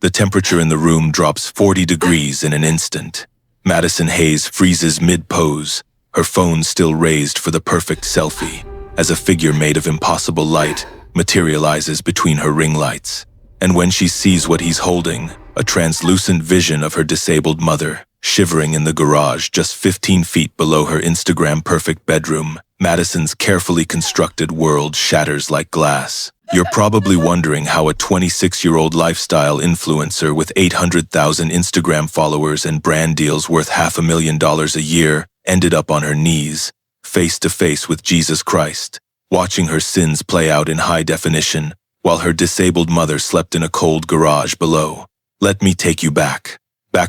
The temperature in the room drops 40 degrees in an instant. Madison Hayes freezes mid-pose, her phone still raised for the perfect selfie, as a figure made of impossible light materializes between her ring lights. And when she sees what he's holding, a translucent vision of her disabled mother, shivering in the garage just 15 feet below her Instagram-perfect bedroom, Madison's carefully constructed world shatters like glass. You're probably wondering how a 26-year-old lifestyle influencer with 800,000 Instagram followers and brand deals worth $500,000 a year ended up on her knees, face to face with Jesus Christ, watching her sins play out in high definition, while her disabled mother slept in a cold garage below. Let me take you back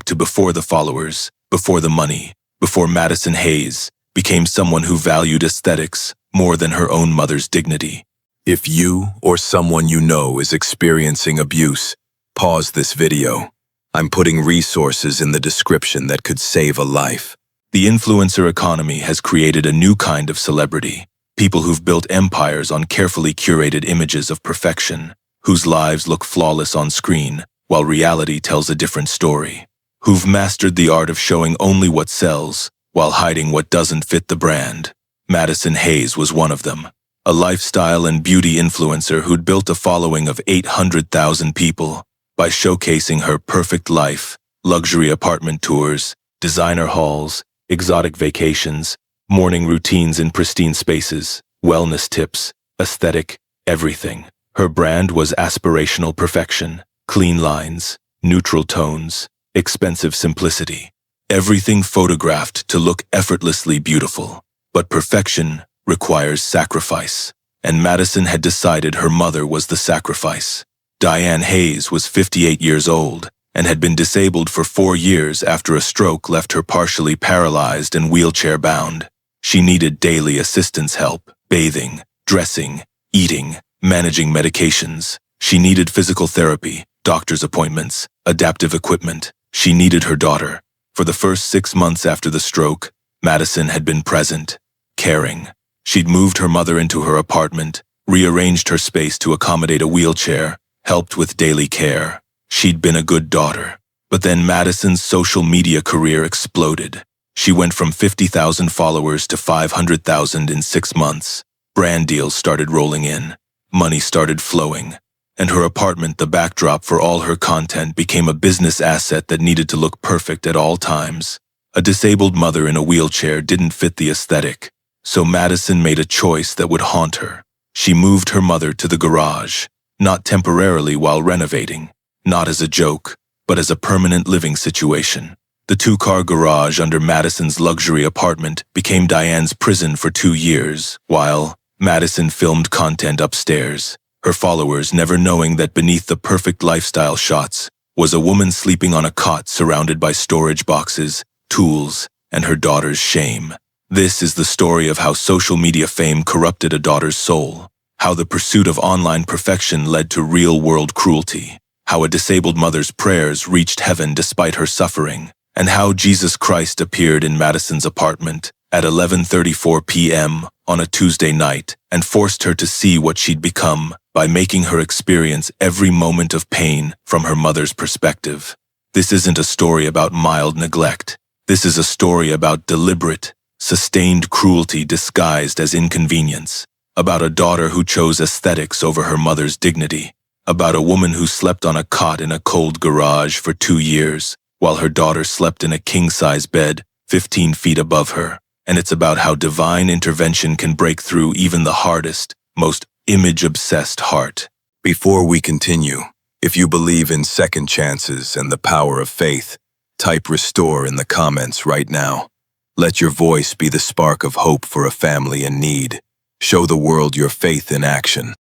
to before the followers, before the money, before Madison Hayes became someone who valued aesthetics more than her own mother's dignity. If you or someone you know is experiencing abuse, pause this video. I'm putting resources in the description that could save a life. The influencer economy has created a new kind of celebrity, people who've built empires on carefully curated images of perfection, whose lives look flawless on screen, while reality tells a different story, who've mastered the art of showing only what sells, while hiding what doesn't fit the brand. Madison Hayes was one of them, a lifestyle and beauty influencer who'd built a following of 800,000 people by showcasing her perfect life, luxury apartment tours, designer hauls, exotic vacations, morning routines in pristine spaces, wellness tips, aesthetic, everything. Her brand was aspirational perfection, clean lines, neutral tones, expensive simplicity. Everything photographed to look effortlessly beautiful. But perfection requires sacrifice, and Madison had decided her mother was the sacrifice. Diane Hayes was 58 years old and had been disabled for 4 years after a stroke left her partially paralyzed and wheelchair-bound. She needed daily assistance help, bathing, dressing, eating, managing medications. She needed physical therapy, doctor's appointments, adaptive equipment. She needed her daughter. For the first 6 months after the stroke, Madison had been present, caring. She'd moved her mother into her apartment, rearranged her space to accommodate a wheelchair, helped with daily care. She'd been a good daughter. But then Madison's social media career exploded. She went from 50,000 followers to 500,000 in 6 months. Brand deals started rolling in. Money started flowing. And her apartment, the backdrop for all her content, became a business asset that needed to look perfect at all times. A disabled mother in a wheelchair didn't fit the aesthetic, so Madison made a choice that would haunt her. She moved her mother to the garage, not temporarily while renovating, not as a joke, but as a permanent living situation. The 2-car garage under Madison's luxury apartment became Diane's prison for 2 years, while Madison filmed content upstairs, her followers never knowing that beneath the perfect lifestyle shots was a woman sleeping on a cot surrounded by storage boxes, tools, and her daughter's shame. This is the story of how social media fame corrupted a daughter's soul, how the pursuit of online perfection led to real-world cruelty, how a disabled mother's prayers reached heaven despite her suffering, and how Jesus Christ appeared in Madison's apartment at 11:34 p.m. on a Tuesday night and forced her to see what she'd become by making her experience every moment of pain from her mother's perspective. This isn't a story about mild neglect. This is a story about deliberate, sustained cruelty disguised as inconvenience, about a daughter who chose aesthetics over her mother's dignity, about a woman who slept on a cot in a cold garage for 2 years, while her daughter slept in a king-size bed 15 feet above her. And it's about how divine intervention can break through even the hardest, most image-obsessed heart. Before we continue, if you believe in second chances and the power of faith, type restore in the comments right now. Let your voice be the spark of hope for a family in need. Show the world your faith in action.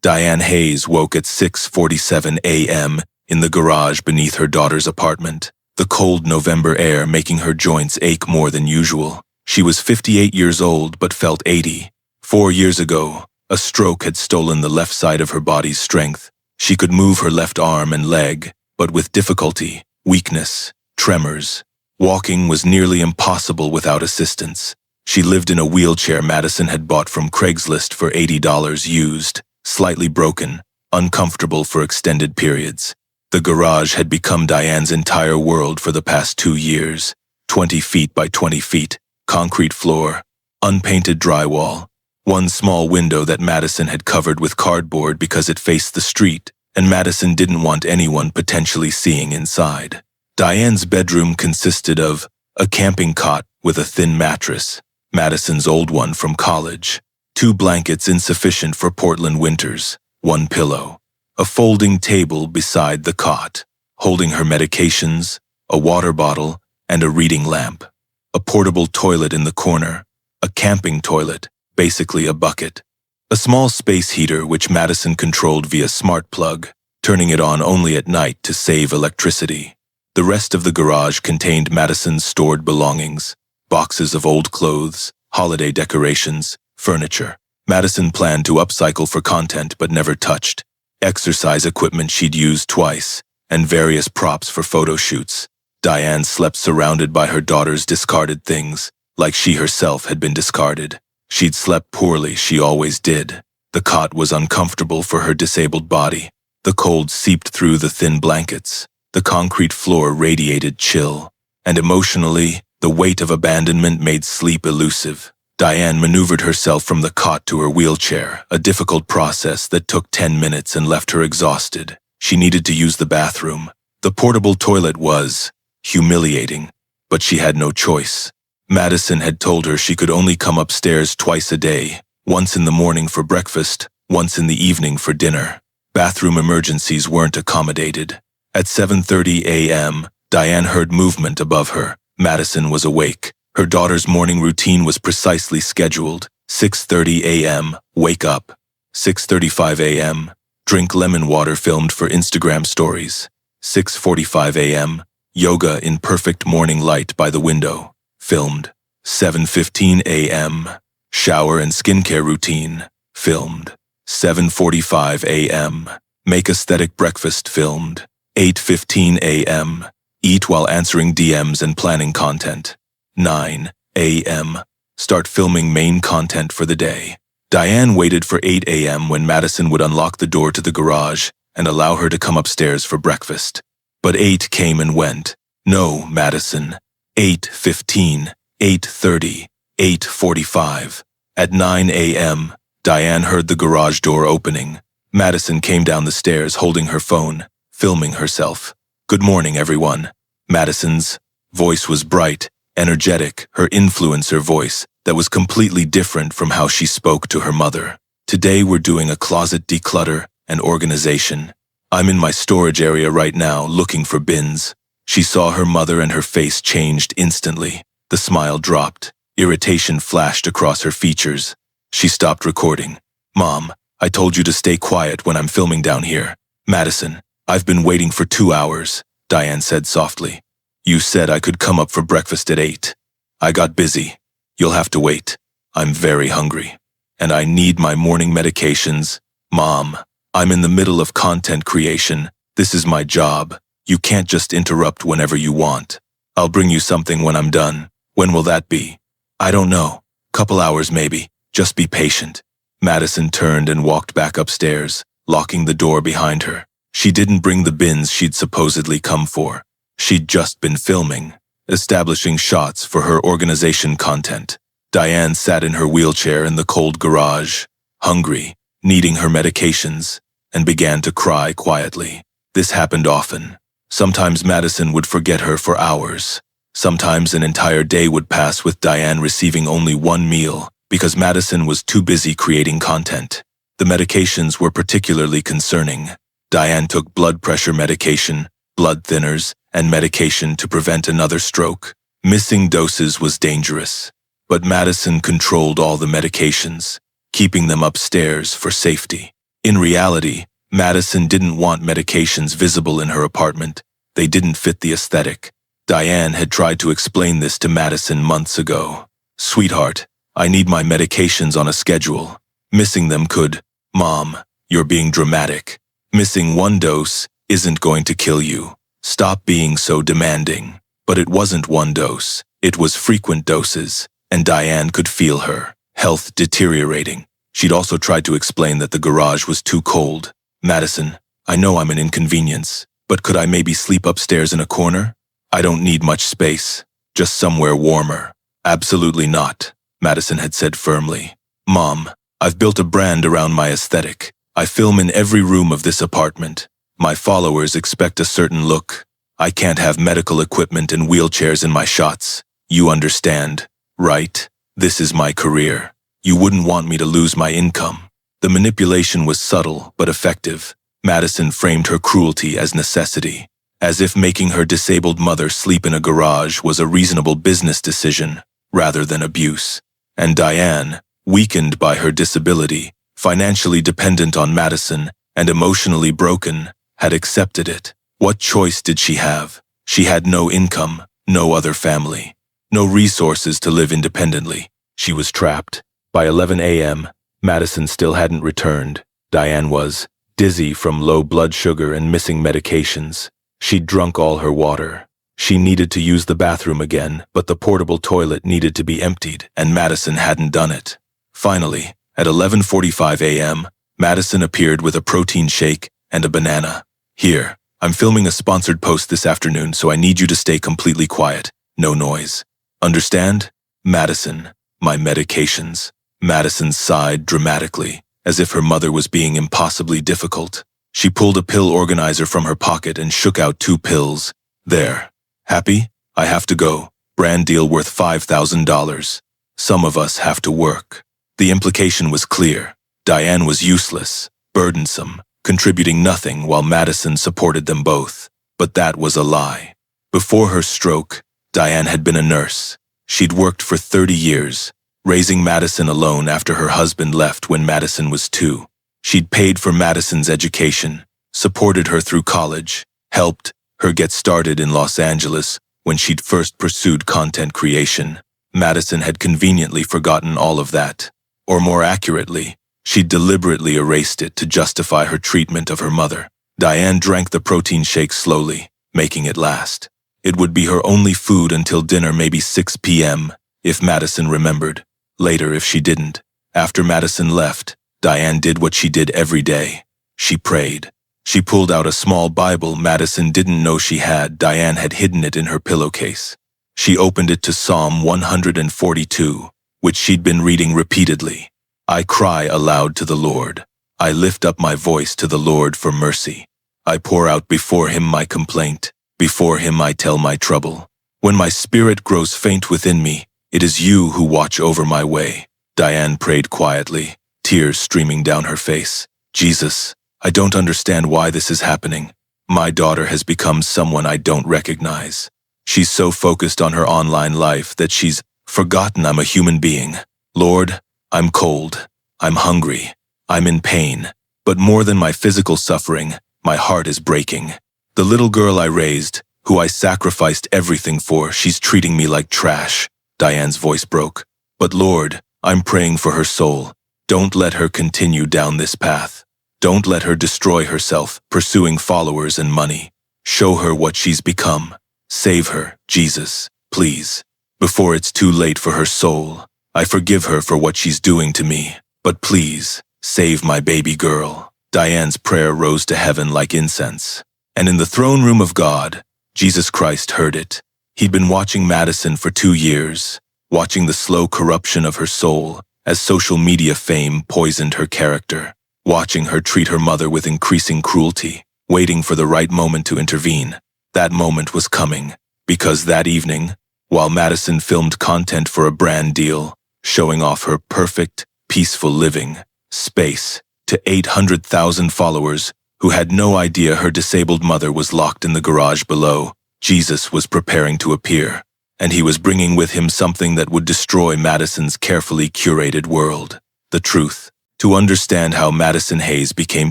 Diane Hayes woke at 6:47 a.m. in the garage beneath her daughter's apartment, the cold November air making her joints ache more than usual. She was 58 years old but felt 80. 4 years ago, a stroke had stolen the left side of her body's strength. She could move her left arm and leg, but with difficulty, weakness, tremors. Walking was nearly impossible without assistance. She lived in a wheelchair Madison had bought from Craigslist for $80 used, slightly broken, uncomfortable for extended periods. The garage had become Diane's entire world for the past 2 years. 20 feet by 20 feet, concrete floor, unpainted drywall, one small window that Madison had covered with cardboard because it faced the street, and Madison didn't want anyone potentially seeing inside. Diane's bedroom consisted of a camping cot with a thin mattress, Madison's old one from college, 2 blankets insufficient for Portland winters, 1 pillow, a folding table beside the cot, holding her medications, a water bottle, and a reading lamp, a portable toilet in the corner, a camping toilet, basically a bucket, a small space heater which Madison controlled via smart plug, turning it on only at night to save electricity. The rest of the garage contained Madison's stored belongings, boxes of old clothes, holiday decorations, furniture. Madison planned to upcycle for content but never touched, exercise equipment she'd used twice, and various props for photo shoots. Diane slept surrounded by her daughter's discarded things, like she herself had been discarded. She'd slept poorly, she always did. The cot was uncomfortable for her disabled body. The cold seeped through the thin blankets. The concrete floor radiated chill. And emotionally, the weight of abandonment made sleep elusive. Diane maneuvered herself from the cot to her wheelchair, a difficult process that took 10 minutes and left her exhausted. She needed to use the bathroom. The portable toilet was humiliating, but she had no choice. Madison had told her she could only come upstairs twice a day, once in the morning for breakfast, once in the evening for dinner. Bathroom emergencies weren't accommodated. At 7:30 a.m., Diane heard movement above her. Madison was awake. Her daughter's morning routine was precisely scheduled. 6:30 a.m., wake up. 6:35 a.m., drink lemon water filmed for Instagram stories. 6:45 a.m., yoga in perfect morning light by the window, filmed. 7:15 a.m., shower and skincare routine, filmed. 7:45 a.m., make aesthetic breakfast, filmed. 8:15 a.m., eat while answering DMs and planning content. 9 a.m., start filming main content for the day. Diane waited for 8 a.m. when Madison would unlock the door to the garage and allow her to come upstairs for breakfast. But 8 came and went. No, Madison. 8:15, 8:30, 8:45. At 9 a.m., Diane heard the garage door opening. Madison came down the stairs holding her phone, filming herself. "Good morning, everyone." Madison's voice was bright, energetic, her influencer voice that was completely different from how she spoke to her mother. "Today we're doing a closet declutter and organization. I'm in my storage area right now looking for bins." She saw her mother and her face changed instantly. The smile dropped. Irritation flashed across her features. She stopped recording. "Mom, I told you to stay quiet when I'm filming down here." "Madison, I've been waiting for 2 hours," Diane said softly. "You said I could come up for breakfast at 8. I got busy. You'll have to wait. I'm very hungry. And I need my morning medications." "Mom, I'm in the middle of content creation. This is my job. You can't just interrupt whenever you want. I'll bring you something when I'm done." "When will that be?" "I don't know. Couple hours maybe. Just be patient." Madison turned and walked back upstairs, locking the door behind her. She didn't bring the bins she'd supposedly come for. She'd just been filming, establishing shots for her organization content. Diane sat in her wheelchair in the cold garage, hungry, needing her medications, and began to cry quietly. This happened often. Sometimes Madison would forget her for hours. Sometimes an entire day would pass with Diane receiving only one meal because Madison was too busy creating content. The medications were particularly concerning. Diane took blood pressure medication, blood thinners, and medication to prevent another stroke. Missing doses was dangerous, but Madison controlled all the medications, keeping them upstairs for safety. In reality, Madison didn't want medications visible in her apartment. They didn't fit the aesthetic. Diane had tried to explain this to Madison months ago. "Sweetheart, I need my medications on a schedule. Missing them could..." "Mom, you're being dramatic. Missing one dose isn't going to kill you. Stop being so demanding." But it wasn't one dose. It was frequent doses, and Diane could feel her health deteriorating. She'd also tried to explain that the garage was too cold. "Madison, I know I'm an inconvenience, But could I maybe sleep upstairs in a corner? I don't need much space, just somewhere warmer. Absolutely not, Madison had said firmly. Mom, I've built a brand around my aesthetic. I film in every room of this apartment. My followers expect a certain look. I can't have medical equipment and wheelchairs in my shots. You understand, right? This is my career. You wouldn't want me to lose my income. The manipulation was subtle but effective. Madison framed her cruelty as necessity, as if making her disabled mother sleep in a garage was a reasonable business decision rather than abuse. And Diane, weakened by her disability, financially dependent on Madison, and emotionally broken, had accepted it. What choice did she have? She had no income, no other family, no resources to live independently. She was trapped. By 11 a.m., Madison still hadn't returned. Diane was dizzy from low blood sugar and missing medications. She'd drunk all her water. She needed to use the bathroom again, but the portable toilet needed to be emptied, and Madison hadn't done it. Finally, at 11:45 a.m., Madison appeared with a protein shake and a banana. Here, I'm filming a sponsored post this afternoon, so I need you to stay completely quiet. No noise. Understand? Madison, my medications. Madison sighed dramatically, as if her mother was being impossibly difficult. She pulled a pill organizer from her pocket and shook out 2 pills. There. Happy? I have to go. Brand deal worth $5,000. Some of us have to work. The implication was clear. Diane was useless, burdensome, contributing nothing while Madison supported them both. But that was a lie. Before her stroke, Diane had been a nurse. She'd worked for 30 years, raising Madison alone after her husband left when Madison was 2. She'd paid for Madison's education, supported her through college, helped her get started in Los Angeles when she'd first pursued content creation. Madison had conveniently forgotten all of that. Or more accurately, she'd deliberately erased it to justify her treatment of her mother. Diane drank the protein shake slowly, making it last. It would be her only food until dinner, maybe 6 p.m., if Madison remembered. Later, if she didn't. After Madison left, Diane did what she did every day. She prayed. She pulled out a small Bible Madison didn't know she had. Diane had hidden it in her pillowcase. She opened it to Psalm 142, which she'd been reading repeatedly. I cry aloud to the Lord. I lift up my voice to the Lord for mercy. I pour out before him my complaint. Before him I tell my trouble. When my spirit grows faint within me, it is you who watch over my way. Diane prayed quietly, tears streaming down her face. Jesus, I don't understand why this is happening. My daughter has become someone I don't recognize. She's so focused on her online life that she's forgotten I'm a human being. Lord, I'm cold. I'm hungry. I'm in pain. But more than my physical suffering, my heart is breaking. The little girl I raised, who I sacrificed everything for, she's treating me like trash. Diane's voice broke. But Lord, I'm praying for her soul. Don't let her continue down this path. Don't let her destroy herself, pursuing followers and money. Show her what she's become. Save her, Jesus, please. Before it's too late for her soul. I forgive her for what she's doing to me. But please, save my baby girl. Diane's prayer rose to heaven like incense. And in the throne room of God, Jesus Christ heard it. He'd been watching Madison for 2 years, watching the slow corruption of her soul as social media fame poisoned her character, watching her treat her mother with increasing cruelty, waiting for the right moment to intervene. That moment was coming, because that evening, while Madison filmed content for a brand deal, showing off her perfect, peaceful living space to 800,000 followers who had no idea her disabled mother was locked in the garage below, Jesus was preparing to appear, and he was bringing with him something that would destroy Madison's carefully curated world. The truth. To understand how Madison Hayes became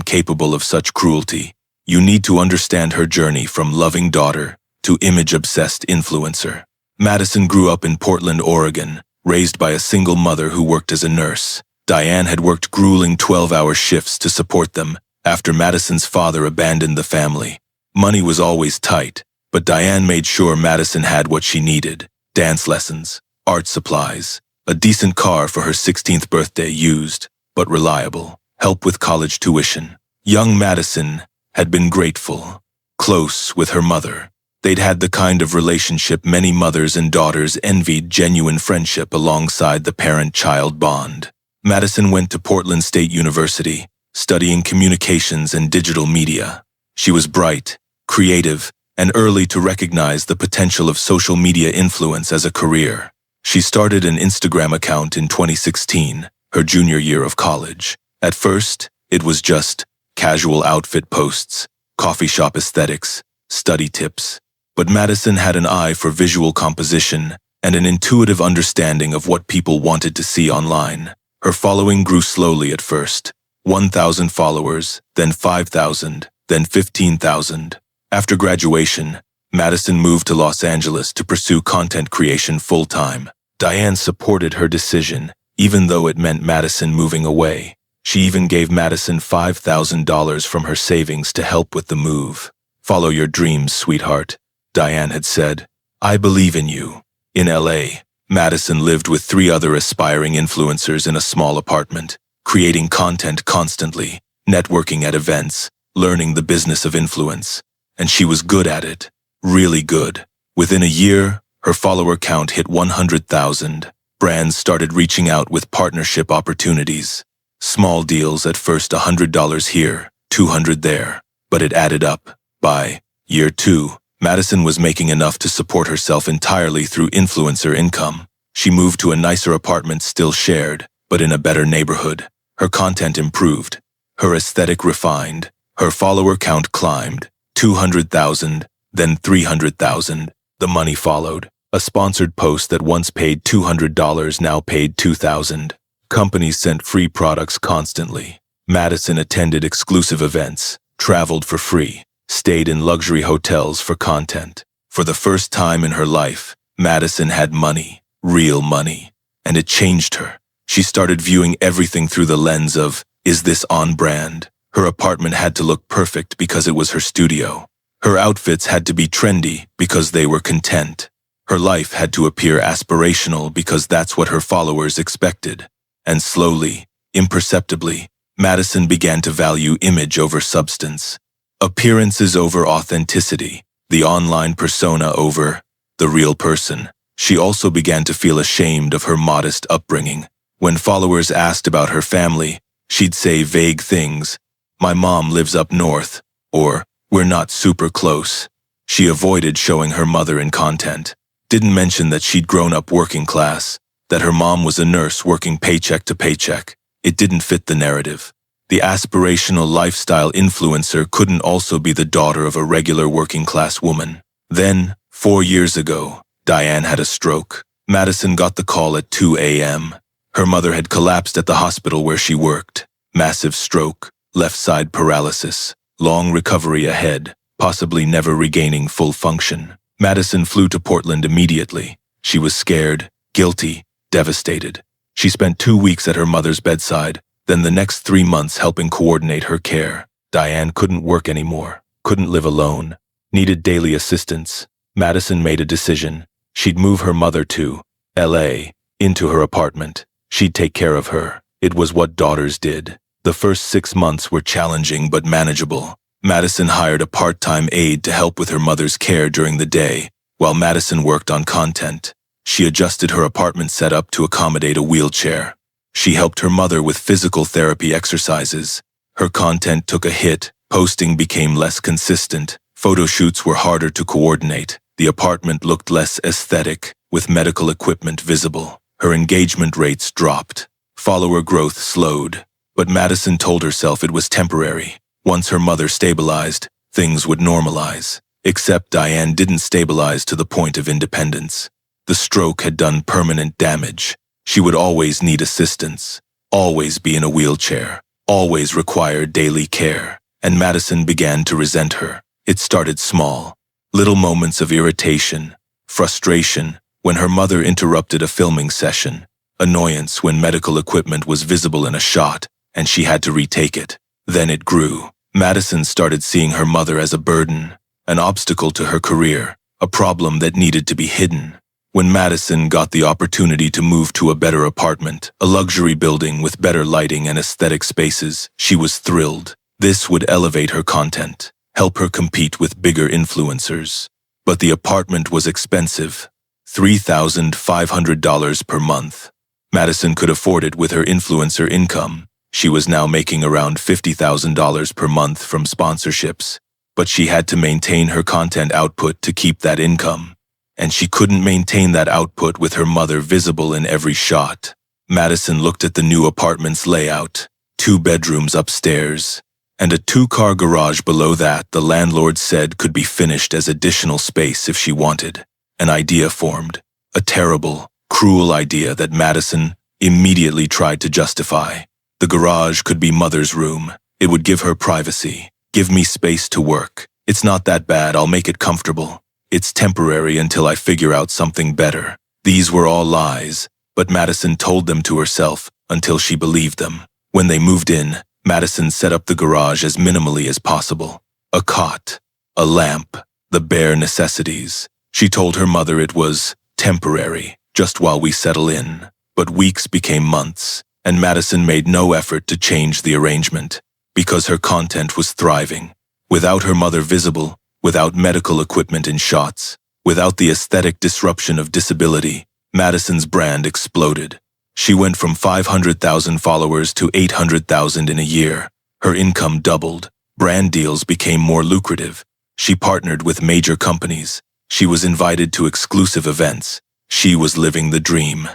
capable of such cruelty, you need to understand her journey from loving daughter to image-obsessed influencer. Madison grew up in Portland, Oregon, raised by a single mother who worked as a nurse. Diane had worked grueling 12-hour shifts to support them after Madison's father abandoned the family. Money was always tight, but Diane made sure Madison had what she needed: dance lessons, art supplies, a decent car for her 16th birthday, used, but reliable, help with college tuition. Young Madison had been grateful, close with her mother. They'd had the kind of relationship many mothers and daughters envied, genuine friendship alongside the parent-child bond. Madison went to Portland State University, studying communications and digital media. She was bright, creative, and early to recognize the potential of social media influence as a career. She started an Instagram account in 2016, her junior year of college. At first, it was just casual outfit posts, coffee shop aesthetics, study tips. But Madison had an eye for visual composition and an intuitive understanding of what people wanted to see online. Her following grew slowly at first. 1,000 followers, then 5,000, then 15,000. After graduation, Madison moved to Los Angeles to pursue content creation full-time. Diane supported her decision, even though it meant Madison moving away. She even gave Madison $5,000 from her savings to help with the move. "Follow your dreams, sweetheart," Diane had said. "I believe in you." In LA, Madison lived with 3 other aspiring influencers in a small apartment, creating content constantly, networking at events, learning the business of influence. And she was good at it, really good. Within a year, her follower count hit 100,000. Brands started reaching out with partnership opportunities. Small deals at first, $100 here, $200 there, but it added up. By year 2, Madison was making enough to support herself entirely through influencer income. She moved to a nicer apartment, still shared, but in a better neighborhood. Her content improved, her aesthetic refined, her follower count climbed, 200,000, then 300,000. The money followed. A sponsored post that once paid $200 now paid $2,000. Companies sent free products constantly. Madison attended exclusive events, traveled for free, stayed in luxury hotels for content. For the first time in her life, Madison had money, real money, and it changed her. She started viewing everything through the lens of, is this on brand? Her apartment had to look perfect because it was her studio. Her outfits had to be trendy because they were content. Her life had to appear aspirational because that's what her followers expected. And slowly, imperceptibly, Madison began to value image over substance, appearances over authenticity, the online persona over the real person. She also began to feel ashamed of her modest upbringing. When followers asked about her family, she'd say vague things, "My mom lives up north," or "We're not super close." She avoided showing her mother in content, didn't mention that she'd grown up working class, that her mom was a nurse working paycheck to paycheck. It didn't fit the narrative. The aspirational lifestyle influencer couldn't also be the daughter of a regular working class woman. Then, 4 years ago, Diane had a stroke. Madison got the call at 2 a.m. Her mother had collapsed at the hospital where she worked. Massive stroke, left side paralysis, long recovery ahead, possibly never regaining full function. Madison flew to Portland immediately. She was scared, guilty, devastated. She spent 2 weeks at her mother's bedside, then the next 3 months helping coordinate her care. Diane couldn't work anymore, couldn't live alone, needed daily assistance. Madison made a decision. She'd move her mother to LA, into her apartment. She'd take care of her. It was what daughters did. The first 6 months were challenging but manageable. Madison hired a part-time aide to help with her mother's care during the day, while Madison worked on content. She adjusted her apartment setup to accommodate a wheelchair. She helped her mother with physical therapy exercises. Her content took a hit, posting became less consistent, photo shoots were harder to coordinate, the apartment looked less aesthetic, with medical equipment visible. Her engagement rates dropped. Follower growth slowed. But Madison told herself it was temporary. Once her mother stabilized, things would normalize. Except Diane didn't stabilize to the point of independence. The stroke had done permanent damage. She would always need assistance, always be in a wheelchair, always require daily care. And Madison began to resent her. It started small. Little moments of irritation, frustration when her mother interrupted a filming session, annoyance when medical equipment was visible in a shot and she had to retake it. Then it grew. Madison started seeing her mother as a burden, an obstacle to her career, a problem that needed to be hidden. When Madison got the opportunity to move to a better apartment, a luxury building with better lighting and aesthetic spaces, she was thrilled. This would elevate her content, help her compete with bigger influencers. But the apartment was expensive, $3,500 per month. Madison could afford it with her influencer income. She was now making around $50,000 per month from sponsorships, but she had to maintain her content output to keep that income. And she couldn't maintain that output with her mother visible in every shot. Madison looked at the new apartment's layout, 2 bedrooms upstairs, and a 2-car garage below that the landlord said could be finished as additional space if she wanted. An idea formed, a terrible, cruel idea that Madison immediately tried to justify. The garage could be Mother's room. It would give her privacy, give me space to work. It's not that bad, I'll make it comfortable. It's temporary until I figure out something better. These were all lies, but Madison told them to herself until she believed them. When they moved in, Madison set up the garage as minimally as possible. A cot, a lamp, the bare necessities. She told her mother it was temporary, just while we settle in. But weeks became months, and Madison made no effort to change the arrangement, because her content was thriving. Without her mother visible, without medical equipment in shots, without the aesthetic disruption of disability, Madison's brand exploded. She went from 500,000 followers to 800,000 in a year. Her income doubled. Brand deals became more lucrative. She partnered with major companies. She was invited to exclusive events. She was living the dream.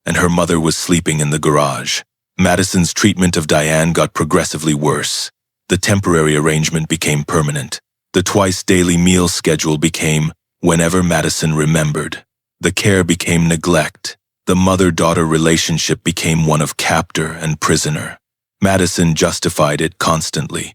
And her mother was sleeping in the garage. Madison's treatment of Diane got progressively worse. The temporary arrangement became permanent. The twice-daily meal schedule became whenever Madison remembered. The care became neglect. The mother-daughter relationship became one of captor and prisoner. Madison justified it constantly.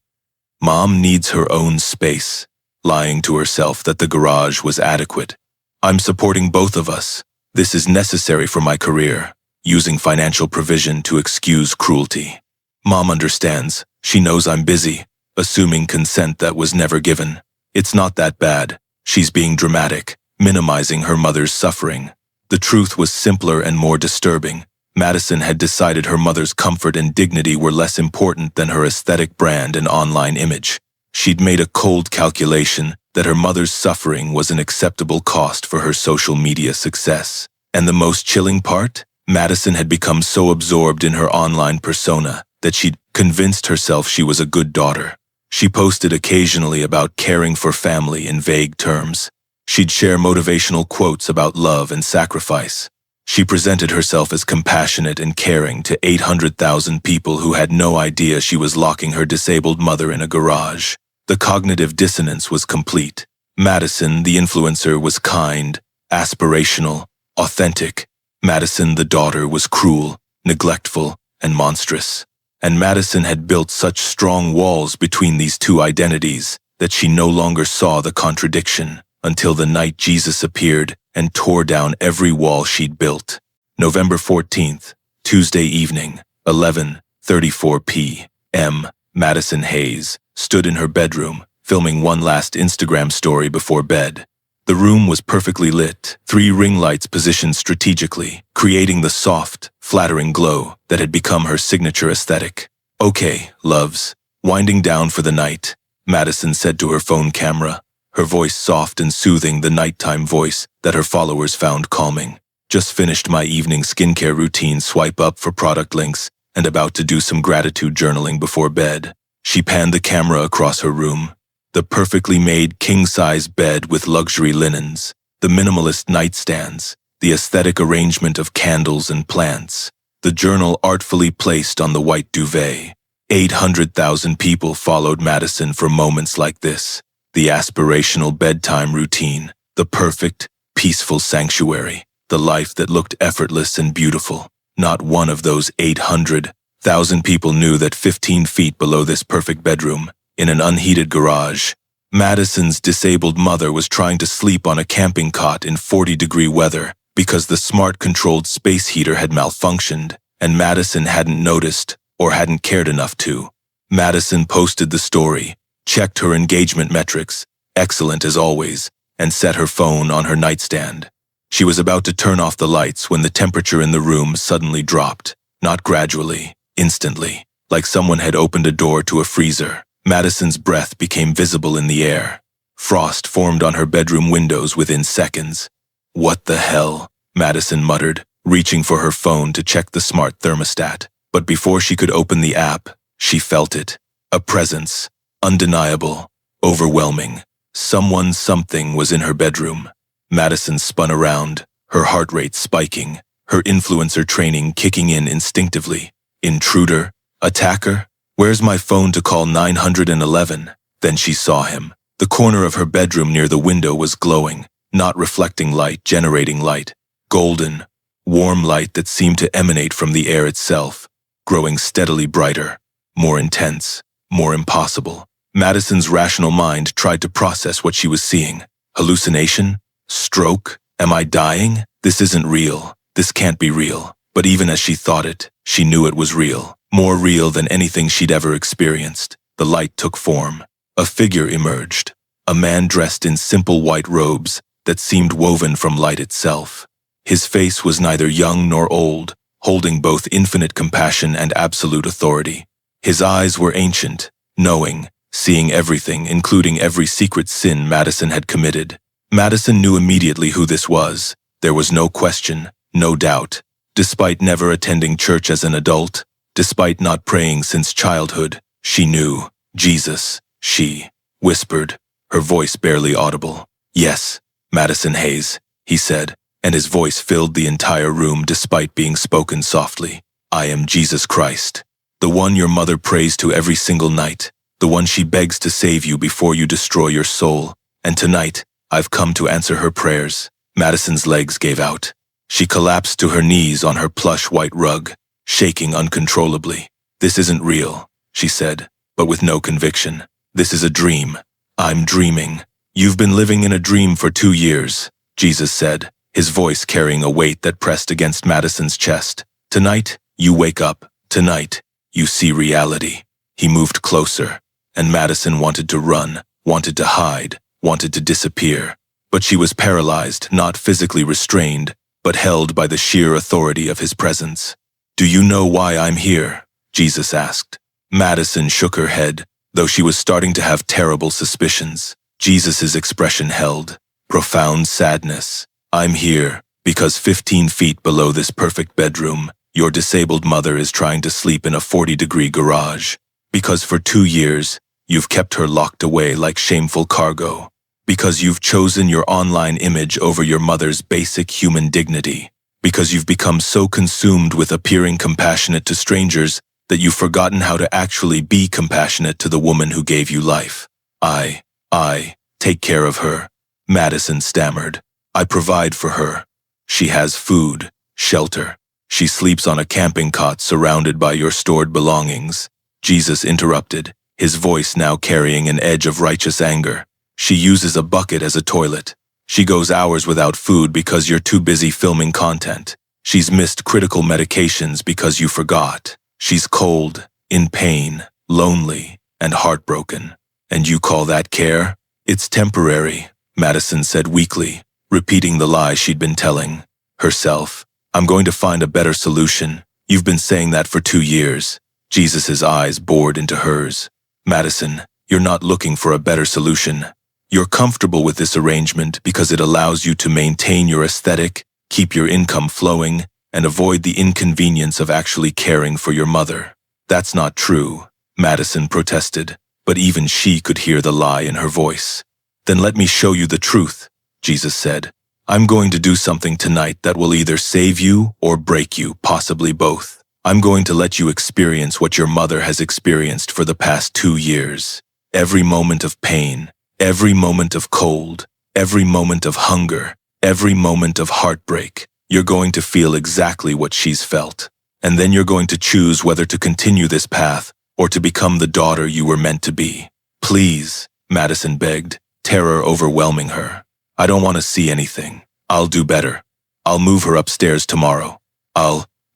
Mom needs her own space, lying to herself that the garage was adequate. I'm supporting both of us. This is necessary for my career, using financial provision to excuse cruelty. Mom understands. She knows I'm busy, assuming consent that was never given. It's not that bad. She's being dramatic, minimizing her mother's suffering. The truth was simpler and more disturbing. Madison had decided her mother's comfort and dignity were less important than her aesthetic brand and online image. She'd made a cold calculation that her mother's suffering was an acceptable cost for her social media success. And the most chilling part? Madison had become so absorbed in her online persona that she'd convinced herself she was a good daughter. She posted occasionally about caring for family in vague terms. She'd share motivational quotes about love and sacrifice. She presented herself as compassionate and caring to 800,000 people who had no idea she was locking her disabled mother in a garage. The cognitive dissonance was complete. Madison, the influencer, was kind, aspirational, authentic. Madison, the daughter, was cruel, neglectful, and monstrous. And Madison had built such strong walls between these two identities that she no longer saw the contradiction until the night Jesus appeared and tore down every wall she'd built. November 14th, Tuesday evening, 11:34 p.m. Madison Hayes stood in her bedroom, filming one last Instagram story before bed. The room was perfectly lit, 3 ring lights positioned strategically, creating the soft, flattering glow that had become her signature aesthetic. "Okay, loves, winding down for the night," Madison said to her phone camera, her voice soft and soothing, the nighttime voice that her followers found calming. "Just finished my evening skincare routine, swipe up for product links, and about to do some gratitude journaling before bed." She panned the camera across her room. The perfectly made king-size bed with luxury linens, the minimalist nightstands, the aesthetic arrangement of candles and plants, the journal artfully placed on the white duvet. 800,000 people followed Madison for moments like this. The aspirational bedtime routine, the perfect, peaceful sanctuary, the life that looked effortless and beautiful. Not one of those 800,000 people knew that 15 feet below this perfect bedroom, in an unheated garage, Madison's disabled mother was trying to sleep on a camping cot in 40-degree weather because the smart-controlled space heater had malfunctioned, and Madison hadn't noticed or hadn't cared enough to. Madison posted the story, checked her engagement metrics, excellent as always, and set her phone on her nightstand. She was about to turn off the lights when the temperature in the room suddenly dropped, not gradually, instantly, like someone had opened a door to a freezer. Madison's breath became visible in the air. Frost formed on her bedroom windows within seconds. "What the hell?" Madison muttered, reaching for her phone to check the smart thermostat. But before she could open the app, she felt it. A presence. Undeniable. Overwhelming. Something was in her bedroom. Madison spun around, her heart rate spiking, her influencer training kicking in instinctively. Intruder? Attacker? "Where's my phone to call 911? Then she saw him. The corner of her bedroom near the window was glowing, not reflecting light, generating light. Golden, warm light that seemed to emanate from the air itself, growing steadily brighter, more intense, more impossible. Madison's rational mind tried to process what she was seeing. Hallucination? Stroke? Am I dying? This isn't real. This can't be real. But even as she thought it, she knew it was real. More real than anything she'd ever experienced. The light took form. A figure emerged. A man dressed in simple white robes that seemed woven from light itself. His face was neither young nor old, holding both infinite compassion and absolute authority. His eyes were ancient, knowing, seeing everything, including every secret sin Madison had committed. Madison knew immediately who this was. There was no question, no doubt. Despite never attending church as an adult, despite not praying since childhood, she knew. Jesus, she whispered, her voice barely audible. "Yes, Madison Hayes," he said, and his voice filled the entire room despite being spoken softly. "I am Jesus Christ, the one your mother prays to every single night, the one she begs to save you before you destroy your soul. And tonight, I've come to answer her prayers." Madison's legs gave out. She collapsed to her knees on her plush white rug, shaking uncontrollably. "This isn't real," she said, but with no conviction. "This is a dream. I'm dreaming." "You've been living in a dream for 2 years, Jesus said, his voice carrying a weight that pressed against Madison's chest. "Tonight, you wake up. Tonight, you see reality." He moved closer, and Madison wanted to run, wanted to hide, wanted to disappear. But she was paralyzed, not physically restrained, but held by the sheer authority of his presence. "Do you know why I'm here?" Jesus asked. Madison shook her head, though she was starting to have terrible suspicions. Jesus's expression held. Profound sadness. "I'm here because 15 feet below this perfect bedroom, your disabled mother is trying to sleep in a 40-degree garage. Because for 2 years, you've kept her locked away like shameful cargo. Because you've chosen your online image over your mother's basic human dignity. Because you've become so consumed with appearing compassionate to strangers that you've forgotten how to actually be compassionate to the woman who gave you life. I take care of her," Madison stammered. "I provide for her. She has food, shelter. She sleeps on a camping cot surrounded by your stored belongings." Jesus interrupted, his voice now carrying an edge of righteous anger. "She uses a bucket as a toilet. She goes hours without food because you're too busy filming content. She's missed critical medications because you forgot. She's cold, in pain, lonely, and heartbroken. And you call that care? It's temporary," Madison said weakly, repeating the lie she'd been telling herself. "I'm going to find a better solution. You've been saying that for 2 years. Jesus' eyes bored into hers. "Madison, you're not looking for a better solution. You're comfortable with this arrangement because it allows you to maintain your aesthetic, keep your income flowing, and avoid the inconvenience of actually caring for your mother." "That's not true," Madison protested, but even she could hear the lie in her voice. "Then let me show you the truth," Jesus said. "I'm going to do something tonight that will either save you or break you, possibly both. I'm going to let you experience what your mother has experienced for the past 2 years. Every moment of pain, every moment of cold, every moment of hunger, every moment of heartbreak. You're going to feel exactly what she's felt. And then you're going to choose whether to continue this path or to become the daughter you were meant to be." "Please," Madison begged, terror overwhelming her. "I don't want to see anything. I'll do better. I'll move her upstairs tomorrow.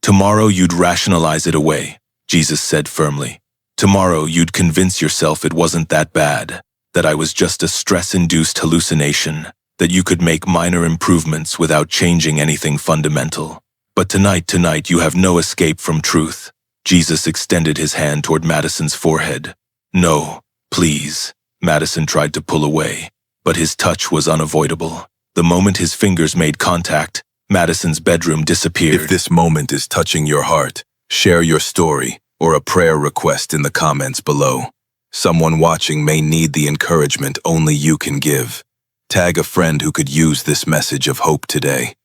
Tomorrow you'd rationalize it away," Jesus said firmly. "Tomorrow you'd convince yourself it wasn't that bad, that I was just a stress-induced hallucination, that you could make minor improvements without changing anything fundamental. But tonight you have no escape from truth." Jesus extended his hand toward Madison's forehead. "No, Please. Madison tried to pull away, but his touch was unavoidable. The moment his fingers made contact, Madison's bedroom disappeared. If this moment is touching your heart, share your story or a prayer request in the comments below. Someone watching may need the encouragement only you can give. Tag a friend who could use this message of hope today.